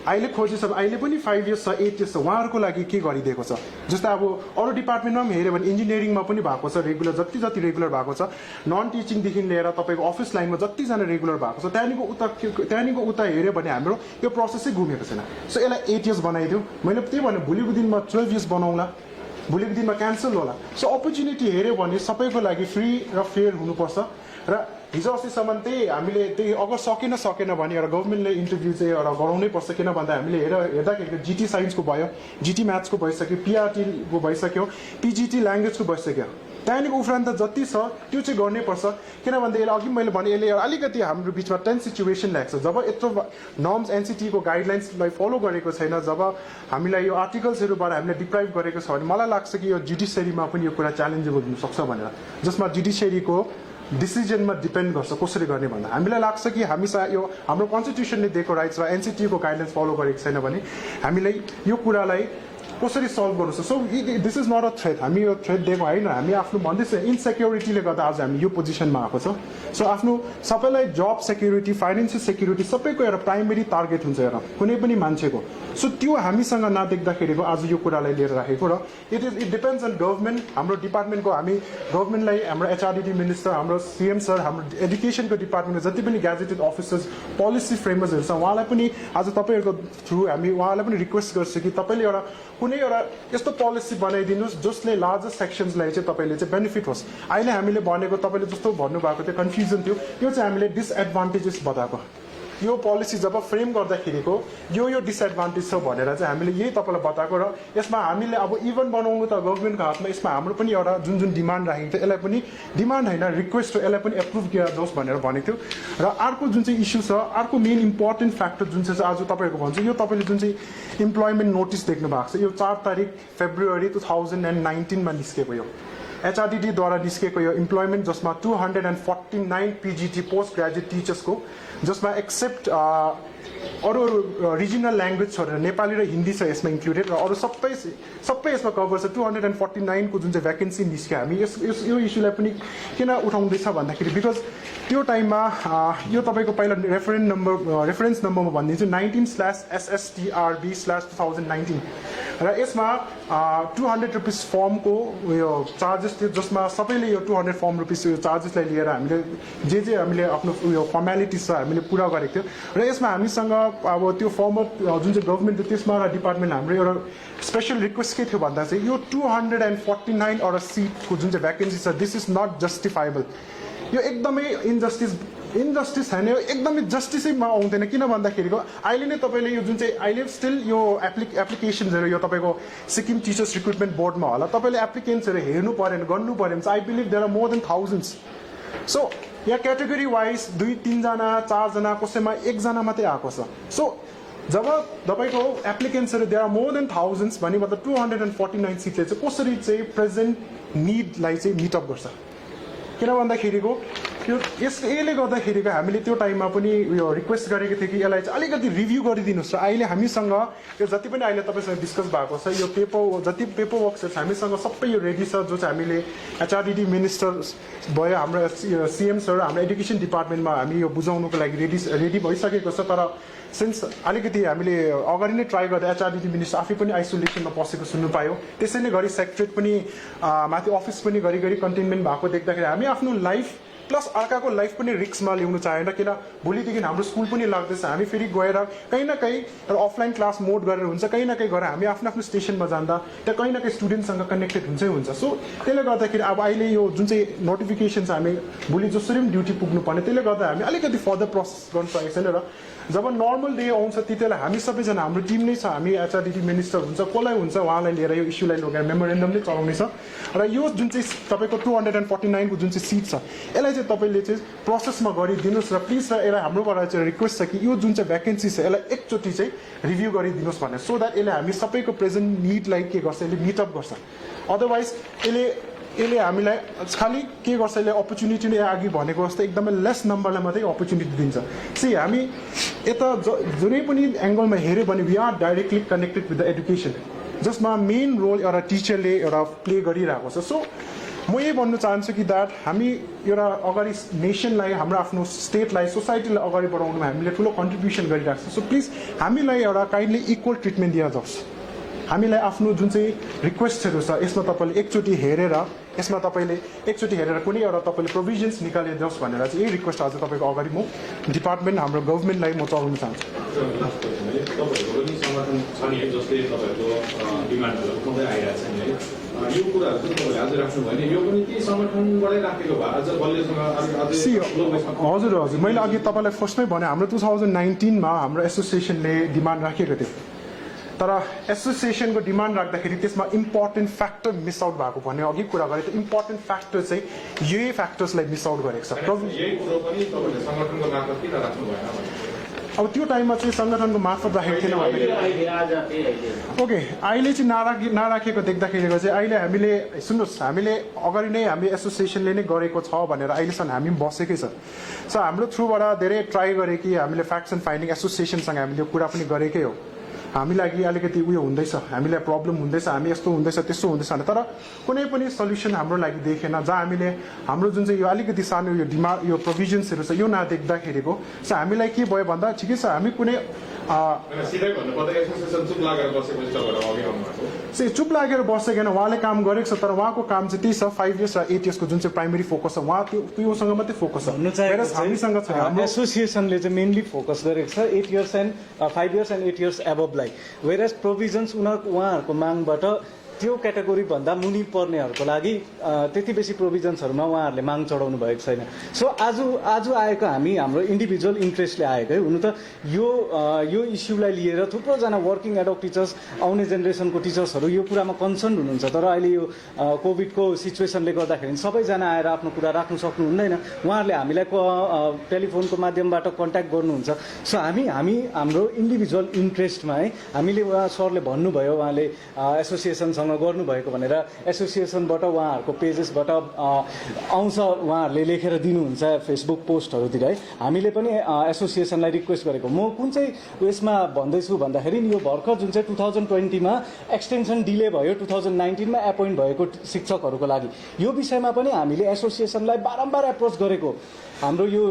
अहिले खोजेछ अहिले पनि 5 years छ, 8 years छ, उहाँहरूको लागि के गरिदिएको छ? जस्तै अब अरू डिपार्टमेन्टमा पनि हेऱ्यो भने इन्जिनियरिङमा पनि भएको छ रेगुलर, जति रेगुलर भएको छ, नन टिचिङदेखि लिएर तपाईँको अफिस लाइनमा जतिजना रेगुलर भएको छ त्यहाँनिरको उता हेऱ्यो भने हाम्रो यो प्रोसेसै घुमेको छैन। सो यसलाई 8 years बनाइदिउँ। मैले त्यही भने भोलिको दिनमा 12 years बनाउँला, भोलिको दिनमा क्यान्सल होला। सो अपर्च्युनिटी हेऱ्यो भने सबैको लागि फ्री र फेयर हुनुपर्छ। र हिजो अस्तिसम्म त्यही हामीले त्यही अगर सकेन भने एउटा गभर्मेन्टले इन्टरभ्यू चाहिँ एउटा गराउनै पर्छ। किन भन्दा हामीले हेर्दाखेरि जीटी साइन्सको भयो, जीटी म्याथ्सको भइसक्यो, पिआरटीको भइसक्यो, पिजिटी ल्याङ्ग्वेजको भइसक्यो, त्यहाँदेखिको उपरान्त जति छ त्यो चाहिँ गर्नै पर्छ। किन भन्दा यसले अघि मैले भने यसले अलिकति हाम्रो बिचमा टेन्स सिचुएसन ल्याएको छ। जब यत्रो नर्म्स एनसिटीको गाइडलाइन्सलाई फलो गरेको छैन, जब हामीलाई यो आर्टिकल्सहरूबाट हामीले डिप्राइभ गरेको छ भने मलाई लाग्छ कि यो जुडिसियरीमा पनि यो कुरा च्यालेन्जेबल हुनसक्छ भनेर, जसमा जुडिसियरीको डिसिजनमा डिपेन्ड गर्छ कसरी गर्ने भन्दा हामीलाई लाग्छ कि हामीसँग यो हाम्रो कन्स्टिट्युसनले दिएको राइट्स र एनसिटीको गाइडलाइन्स फलो गरेको छैन भने हामीलाई यो कुरालाई कसरी सल्भ गर्नु so this is not a threat हामी यो थ्रेट दिएको होइन हामी आफ्नो भन्दैछ इनसेक्युरिटीले गर्दा आज हामी यो पोजिसनमा आएको छ सो आफ्नो सबैलाई जब सेक्युरिटी फाइनेन्सियल सेक्युरिटी सबैको एउटा प्राइमेरी टार्गेट हुन्छ एउटा कुनै पनि मान्छेको सो त्यो हामीसँग नदेख्दाखेरिको आज यो कुरालाई लिएर राखेको र इट डिपेन्ड्स अन गभर्मेन्ट हाम्रो डिपार्टमेन्टको हामी गभर्मेन्टलाई हाम्रो एचआरडिडी मिनिस्टर हाम्रो सिएम सर हाम्रो एजुकेसनको डिपार्टमेन्टको जति पनि ग्याजेटेड अफिसर्स पोलिसी फ्रेमर्सहरू छ उहाँलाई पनि आज तपाईँहरूको थ्रु हामी उहाँलाई पनि रिक्वेस्ट गर्छु कि तपाईँले एउटा कुनै एउटा यस्तो पोलिसी बनाइदिनुहोस् जसले लार्जर सेक्सन्सलाई चाहिँ तपाईँले चाहिँ बेनिफिट होस् अहिले हामीले भनेको तपाईँले जस्तो भन्नुभएको थियो कन्फ्युजन थियो यो चाहिँ हामीले डिसएडभान्टेजेस बताएको यो पोलिसी जब फ्रेम गर्दाखेरिको यो डिसएडभान्टेज छ भनेर चाहिँ हामीले यही तपाईँलाई बताएको र यसमा हामीले अब इभन बनाउनु त गभर्मेन्टको हातमा यसमा हाम्रो पनि एउटा जुन डिमान्ड राखेको थियो यसलाई पनि डिमान्ड होइन रिक्वेस्ट हो यसलाई पनि एप्रुभ किया जाओस् भनेर भनेको थियो र अर्को जुन चाहिँ इस्यु छ अर्को मेन इम्पोर्टेन्ट फ्याक्टर जुन चाहिँ आज तपाईँहरूको भन्छु यो तपाईँले जुन चाहिँ इम्प्लोइमेन्ट नोटिस देख्नु भएको छ यो 4 तारिक फेब्रुअरी 2019मा निस्केको यो एचआरडिडीद्वारा निस्केको यो इम्प्लोइमेन्ट जसमा 249 पिजिटी पोस्ट ग्रेजुएट टिचर्सको जसमा एक्सेप्ट अरू रिजनल ल्याङ्ग्वेज छोडेर नेपाली र हिन्दी छ यसमा इन्क्लुडेड र अरू सबै यसमा कभर छ 249 को जुन चाहिँ भ्याकेन्सी निस्क्यो हामी यो इस्युलाई पनि किन उठाउँदैछ भन्दाखेरि बिकज त्यो टाइममा यो तपाईँको पहिला रेफरेन्स नम्बरमा भनिदिन्छु 19/SSTRB/2019 र यसमा 200 रुपिस फर्मको यो चार्जेस थियो जसमा सबैले यो 200 फर्म रुपिस यो चार्जेसलाई लिएर हामीले जे हामीले आफ्नो यो फर्मेलिटिज छ हामीले पुरा गरेको थियो र यसमा हामीसँग अब त्यो फर्म जुन चाहिँ गभर्मेन्ट थियो त्यसमा र डिपार्टमेन्ट हाम्रो एउटा स्पेसल रिक्वेस्ट के थियो भन्दा चाहिँ यो 249 अर सिटको जुन चाहिँ भ्याकेन्सी छ दिस इज नट जस्टिफाइबल यो एकदमै इन्जस्टिस छैन यो एकदमै जस्टिसैमा आउँदैन किन भन्दाखेरिको अहिले नै तपाईँले यो जुन चाहिँ अहिले स्टिल यो एप्लिकेसन्सहरू यो तपाईँको सिक्किम टिचर्स रिक्रुटमेन्ट बोर्डमा होला तपाईँले एप्लिकेन्ट्सहरू हेर्नु पऱ्यो भने गर्नु पऱ्यो भने I believe there are more than thousands so यहाँ क्याटेगोरी वाइज 2-3 जना 4 जना कसैमा 1 जना मात्रै आएको छ सो जब तपाईँको एप्लिकेन्ट्सहरू there are more than thousands भने मतलब 249 सिटले चाहिँ कसरी चाहिँ प्रेजेन्ट निडलाई चाहिँ मिटअप गर्छ किन भन्दाखेरिको यो यसले गर्दाखेरिको हामीले त्यो टाइममा पनि उयो रिक्वेस्ट गरेको थियो कि यसलाई चाहिँ अलिकति रिभ्यू गरिदिनुहोस् र अहिले हामीसँग यो जति पनि अहिले तपाईँसँग डिस्कस भएको छ यो जति पेपर वर्क्सहरू छ हामीसँग सबै यो रेडी छ जो चाहिँ हामीले एचआरडिडी मिनिस्टर भयो हाम्रो सिएम सर हाम्रो एजुकेसन डिपार्टमेन्टमा हामी यो बुझाउनुको लागि रेडी भइसकेको छ तर सिन्स अलिकति हामीले अगाडि नै ट्राई गर्दा एचआरडिडी मिनिस्टर आफै पनि आइसोलेसनमा बसेको सुन्नु पायो त्यसैले गरी सेक्रेटरेट पनि माथि अफिस पनि घरिघरि कन्टेनमेन्ट भएको देख्दाखेरि हामी आफ्नो लाइफ प्लस अर्काको लाइफ पनि रिस्कमा ल्याउनु चाहेन किन भोलिदेखि हाम्रो स्कुल पनि लाग्दैछ हामी फेरि गएर कहीँ न कहीँ अफलाइन क्लास मोड गरेर हुन्छ कहीँ न कहीँ गएर हामी आफ्नो आफ्नो स्टेसनमा जाँदा त्यहाँ कहीँ न कहीँ स्टुडेन्टसँग कनेक्टेड हुन्छ सो त्यसले गर्दाखेरि अब अहिले यो जुन चाहिँ नोटिफिकेसन छ हामी भोलि जसरी पनि ड्युटी पुग्नुपर्ने त्यसले गर्दा हामी अलिकति फर्दर प्रोसेस गर्न सकेको छैन र जब नर्मल डे आउँछ त्यति बेला हामी सबैजना हाम्रो टिम नै छ हामी एचआरडिडी मिनिस्टर हुन्छ कसलाई हुन्छ उहाँलाई लिएर यो इस्युलाई लगेर मेमोरेन्डम नै चलाउने छ र यो जुन चाहिँ तपाईँको 249 को जुन चाहिँ सिट छ यसलाई चाहिँ तपाईँले चाहिँ प्रोसेसमा गरिदिनुहोस् र प्लिज र यसलाई हाम्रोबाट चाहिँ रिक्वेस्ट छ कि यो जुन चाहिँ भ्याकेन्सी छ यसलाई एकचोटि चाहिँ रिभ्यू गरिदिनुहोस् भनेर सो द्याट यसले हामी सबैको प्रेजेन्ट निडलाई के गर्छ यसले मिटअप गर्छ अदरवाइज यसले हामीलाई खालि के गर्छ यसले अपर्च्युनिटी नै अघि भनेको जस्तो एकदमै लेस नम्बरलाई मात्रै अपर्च्युनिटी दिन्छ सी हामी यता जुनै पनि एङ्गलमा हेऱ्यो भने we are directly connected with the education जसमा मेन रोल एउटा टिचरले एउटा प्ले गरिरहेको छ सो म यही भन्नु चाहन्छु कि द्याट हामी एउटा अगाडि नेसनलाई हाम्रो आफ्नो स्टेटलाई सोसाइटीलाई अगाडि बढाउनुमा हामीले ठुलो कन्ट्रिब्युसन गरिरहेको छ सो प्लिज हामीलाई एउटा काइन्डली इक्वल ट्रिटमेन्ट दिया जाओस् हामीलाई आफ्नो जुन चाहिँ रिक्वेस्टहरू छ यसमा तपाईँले एकचोटि हेरेर यसमा तपाईँले एकचोटि हेरेर कुनै एउटा तपाईँले प्रोभिजन्स निकालिदियोस् भनेर चाहिँ यही रिक्वेस्ट आज तपाईँको अगाडि म डिपार्टमेन्ट हाम्रो गभर्मेन्टलाई म चलाउन चाहन्छु तपाईँहरूको पनि समर्थन छ नि है जसले तपाईँहरूको डिमान्डहरू उठाउँदै आइरहेको छ नि है यो कुराहरू चाहिँ तपाईँले आज राख्नुभयो भने यो पनि केही समर्थनबाटै राखेको भए अझ बलियोसँग हजुर मैले अघि तपाईँलाई फर्स्टमै भने हाम्रो 2019मा हाम्रो एसोसिएसनले डिमान्ड राखेको थियो तर एसोसिएसनको डिमान्ड राख्दाखेरि त्यसमा इम्पोर्टेन्ट फ्याक्टर मिस आउट भएको भन्ने अघि कुरा गरेँ त्यो इम्पोर्टेन्ट फ्याक्टर चाहिँ यही फ्याक्टर्सलाई मिस आउट गरेको छ अब त्यो टाइममा चाहिँ सङ्गठनको मार्फत राखेको थिएन भने ओके अहिले चाहिँ नराखेको देख्दाखेरिको चाहिँ अहिले हामीले सुन्नुहोस् हामीले अगाडि नै हामी एसोसिएसनले नै गरेको छ भनेर अहिलेसम्म हामी बसेकै छ सो हाम्रो थ्रुबाट धेरै ट्राई गरेँ कि हामीले फ्याक्ट्स एन्ड फाइन्डिङ एसोसिएसनसँग हामीले कुरा पनि गरेकै हो हामी लागि अलिकति उयो हुँदैछ हामीलाई प्रब्लम हुँदैछ हामी यस्तो हुँदैछ त्यस्तो हुँदैछ भने तर कुनै पनि सल्युसन हाम्रो लागि देखेन जहाँ हामीले हाम्रो जुन चाहिँ यो अलिकति सानो यो यो प्रोभिजन्सहरू छ यो नदेख्दाखेरिको सो हामीलाई के भयो भन्दा ठिकै छ हामी कुनै सिधै भन्नुपर्दा एसोसिएसन चुप लागेर बसेको जस्तो भएर अघि आउनुभएको चुप लागेर बसेको उहाँले काम गरेको छ तर उहाँको काम चाहिँ त्यही छ 5 इयर्स र 8 इयर्सको जुन चाहिँ प्राइमेरी फोकस छ उहाँ त्योसँग मात्रै फोकस छ हामीसँग छैन एसोसिएसनले चाहिँ मेनली फोकस गरेको छ 8 years and 5 years and 8 years एबभलाई वेयरएज प्रोभिजन्स उहाँहरूको मागबाट त्यो क्याटेगोरी भन्दा मुनि पर्नेहरूको लागि त्यति बेसी प्रोभिजन्सहरूमा उहाँहरूले माग चढाउनु भएको छैन सो आज आएको हाम्रो इन्डिभिजुअल इन्ट्रेस्टले आएको है हुनु त यो इस्युलाई लिएर थुप्रोजना वर्किङ एडल्ट टिचर्स आउने जेनेरेसनको टिचर्सहरू यो कुरामा कन्सर्न हुनुहुन्छ तर अहिले यो कोभिडको सिचुएसनले गर्दाखेरि सबैजना आएर आफ्नो कुरा राख्नु सक्नु हुँदैन उहाँहरूले हामीलाई टेलिफोनको माध्यमबाट कन्ट्याक्ट गर्नुहुन्छ सो हाम्रो इन्डिभिजुअल इन्ट्रेस्टमा है हामीले उहाँ सरले भन्नुभयो उहाँले एसोसिएसनसँग गर्नुभएको भनेर एसोसिएसनबाट उहाँहरूको पेजेसबाट आउँछ उहाँहरूले लेखेर दिनुहुन्छ फेसबुक पोस्टहरूतिर है हामीले पनि एसोसिएसनलाई रिक्वेस्ट गरेको म कुन चाहिँ उयसमा भन्दैछु भन्दाखेरि यो भर्खर जुन चाहिँ 2020मा एक्सटेन्सन डिले भयो 2019मा एपोइन्ट भएको शिक्षकहरूको लागि यो विषयमा पनि हामीले एसोसिएसनलाई बारम्बार एप्रोच गरेको हाम्रो यो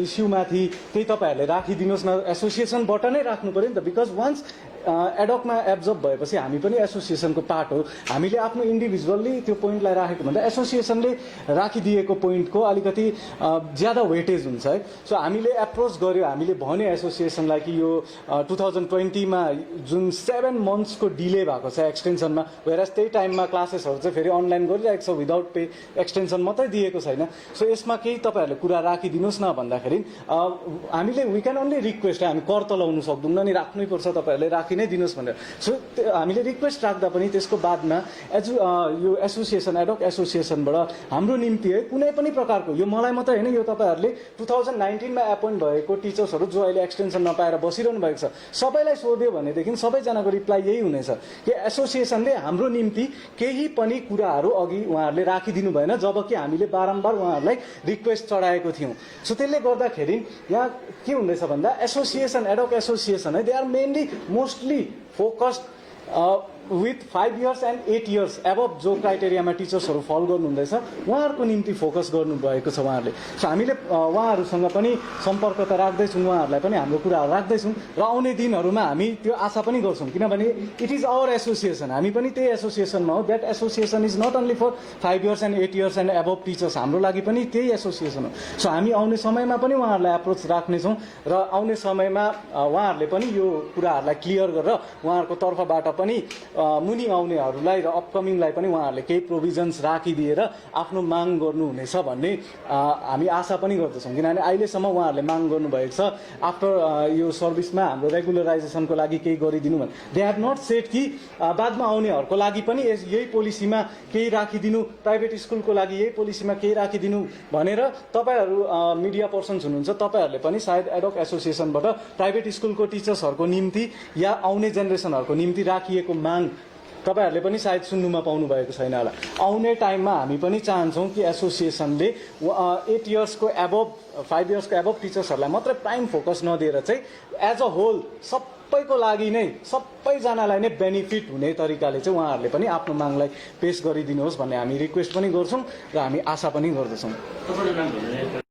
इस्युमाथि त्यही तपाईँहरूले राखिदिनुहोस् न एसोसिएसनबाट नै राख्नु पऱ्यो नि त बिकज वन्स एडकमा एब्जर्ब भएपछि हामी पनि एसोसिएसनको पार्ट हो हामीले आफ्नो इन्डिभिजुअल्ली त्यो पोइन्टलाई राखेको भन्दा एसोसिएसनले राखिदिएको पोइन्टको अलिकति ज्यादा वेटेज हुन्छ है सो हामीले एप्रोच गर्यो हामीले भन्यो एसोसिएसनलाई कि यो 2020मा जुन 7 मन्थ्सको डिले भएको छ एक्सटेन्सनमा वेयरएज त्यही टाइममा क्लासेसहरू चाहिँ फेरि अनलाइन गरिरहेको छ विदाउट पे एक्सटेन्सन मात्रै दिएको छैन सो यसमा केही तपाईँहरूले कुरा राखिदिनुहोस् न भन्दाखेरि हामीले वी क्यान ओन्ली रिक्वेस्ट हामी कर त लाउनु सक्दैनौँ नि राख्नै पर्छ तपाईँहरूले राखि नै दिनुहोस् भनेर सो हामीले रिक्वेस्ट राख्दा पनि त्यसको बादमा यो एसोसिएसन एडक एसोसिएसनबाट हाम्रो निम्ति है कुनै पनि प्रकारको यो मलाई मात्रै होइन यो तपाईँहरूले 2019मा एपोइन्ट भएको टिचर्सहरू जो अहिले एक्सटेन्सन नपाएर बसिरहनु भएको छ सबैलाई सोध्यो भनेदेखि सबैजनाको रिप्लाई यही हुनेछ कि एसोसिएसनले हाम्रो निम्ति केही पनि कुराहरू अघि उहाँहरूले राखिदिनु भएन जबकि हामीले बारम्बार उहाँहरूलाई रिक्वेस्ट चढाएको थियौँ सो त्यसले गर्दाखेरि यहाँ के हुँदैछ भन्दा एसोसिएसन एडक एसोसिएसन है they are mainly mostly focused with 5 years and 8 years above जो क्राइटेरियामा टिचर्सहरू फल गर्नुहुँदैछ उहाँहरूको निम्ति फोकस गर्नुभएको छ उहाँहरूले सो हामीले उहाँहरूसँग पनि सम्पर्क त राख्दैछौँ उहाँहरूलाई पनि हाम्रो कुराहरू राख्दैछौँ र आउने दिनहरूमा हामी त्यो आशा पनि गर्छौँ किनभने इट इज आवर एसोसिएसन हामी पनि त्यही एसोसिएसनमा हो that association is not only for 5 years and 8 years and above teachers हाम्रो लागि पनि त्यही एसोसिएसन हो सो हामी आउने समयमा पनि उहाँहरूलाई एप्रोच राख्नेछौँ र आउने समयमा उहाँहरूले पनि यो कुराहरूलाई क्लियर गरेर उहाँहरूको तर्फबाट पनि मुनि आउनेहरूलाई र अपकमिङलाई पनि उहाँहरूले केही प्रोभिजन्स राखिदिएर आफ्नो माग गर्नुहुनेछ भन्ने हामी आशा पनि गर्दछौँ किनभने अहिलेसम्म उहाँहरूले माग गर्नुभएको छ आफ्टर यो सर्भिसमा हाम्रो रेगुलराइजेसनको लागि केही गरिदिनु भने दे हेभ नट सेट कि बादमा आउनेहरूको लागि पनि यही पोलिसीमा केही राखिदिनु प्राइभेट स्कुलको लागि यही पोलिसीमा केही राखिदिनु भनेर तपाईँहरू मिडिया पर्सन्स हुनुहुन्छ तपाईँहरूले पनि सायद एडक एसोसिएसनबाट प्राइभेट स्कुलको टिचर्सहरूको निम्ति या आउने जेनेरेसनहरूको निम्ति राखिएको माग तपाईँहरूले पनि सायद सुन्नुमा पाउनु भएको छैन होला आउने टाइममा हामी पनि चाहन्छौँ कि एसोसिएसनले 8 इयर्सको एबभ 5 इयर्सको एबभ टिचर्सहरूलाई मात्रै प्राइम फोकस नदिएर चाहिँ एज अ होल सबैको लागि नै सबैजनालाई नै बेनिफिट हुने तरिकाले चाहिँ उहाँहरूले पनि आफ्नो मागलाई पेश गरिदिनुहोस् भन्ने हामी रिक्वेस्ट पनि गर्छौँ र हामी आशा पनि गर्दछौँ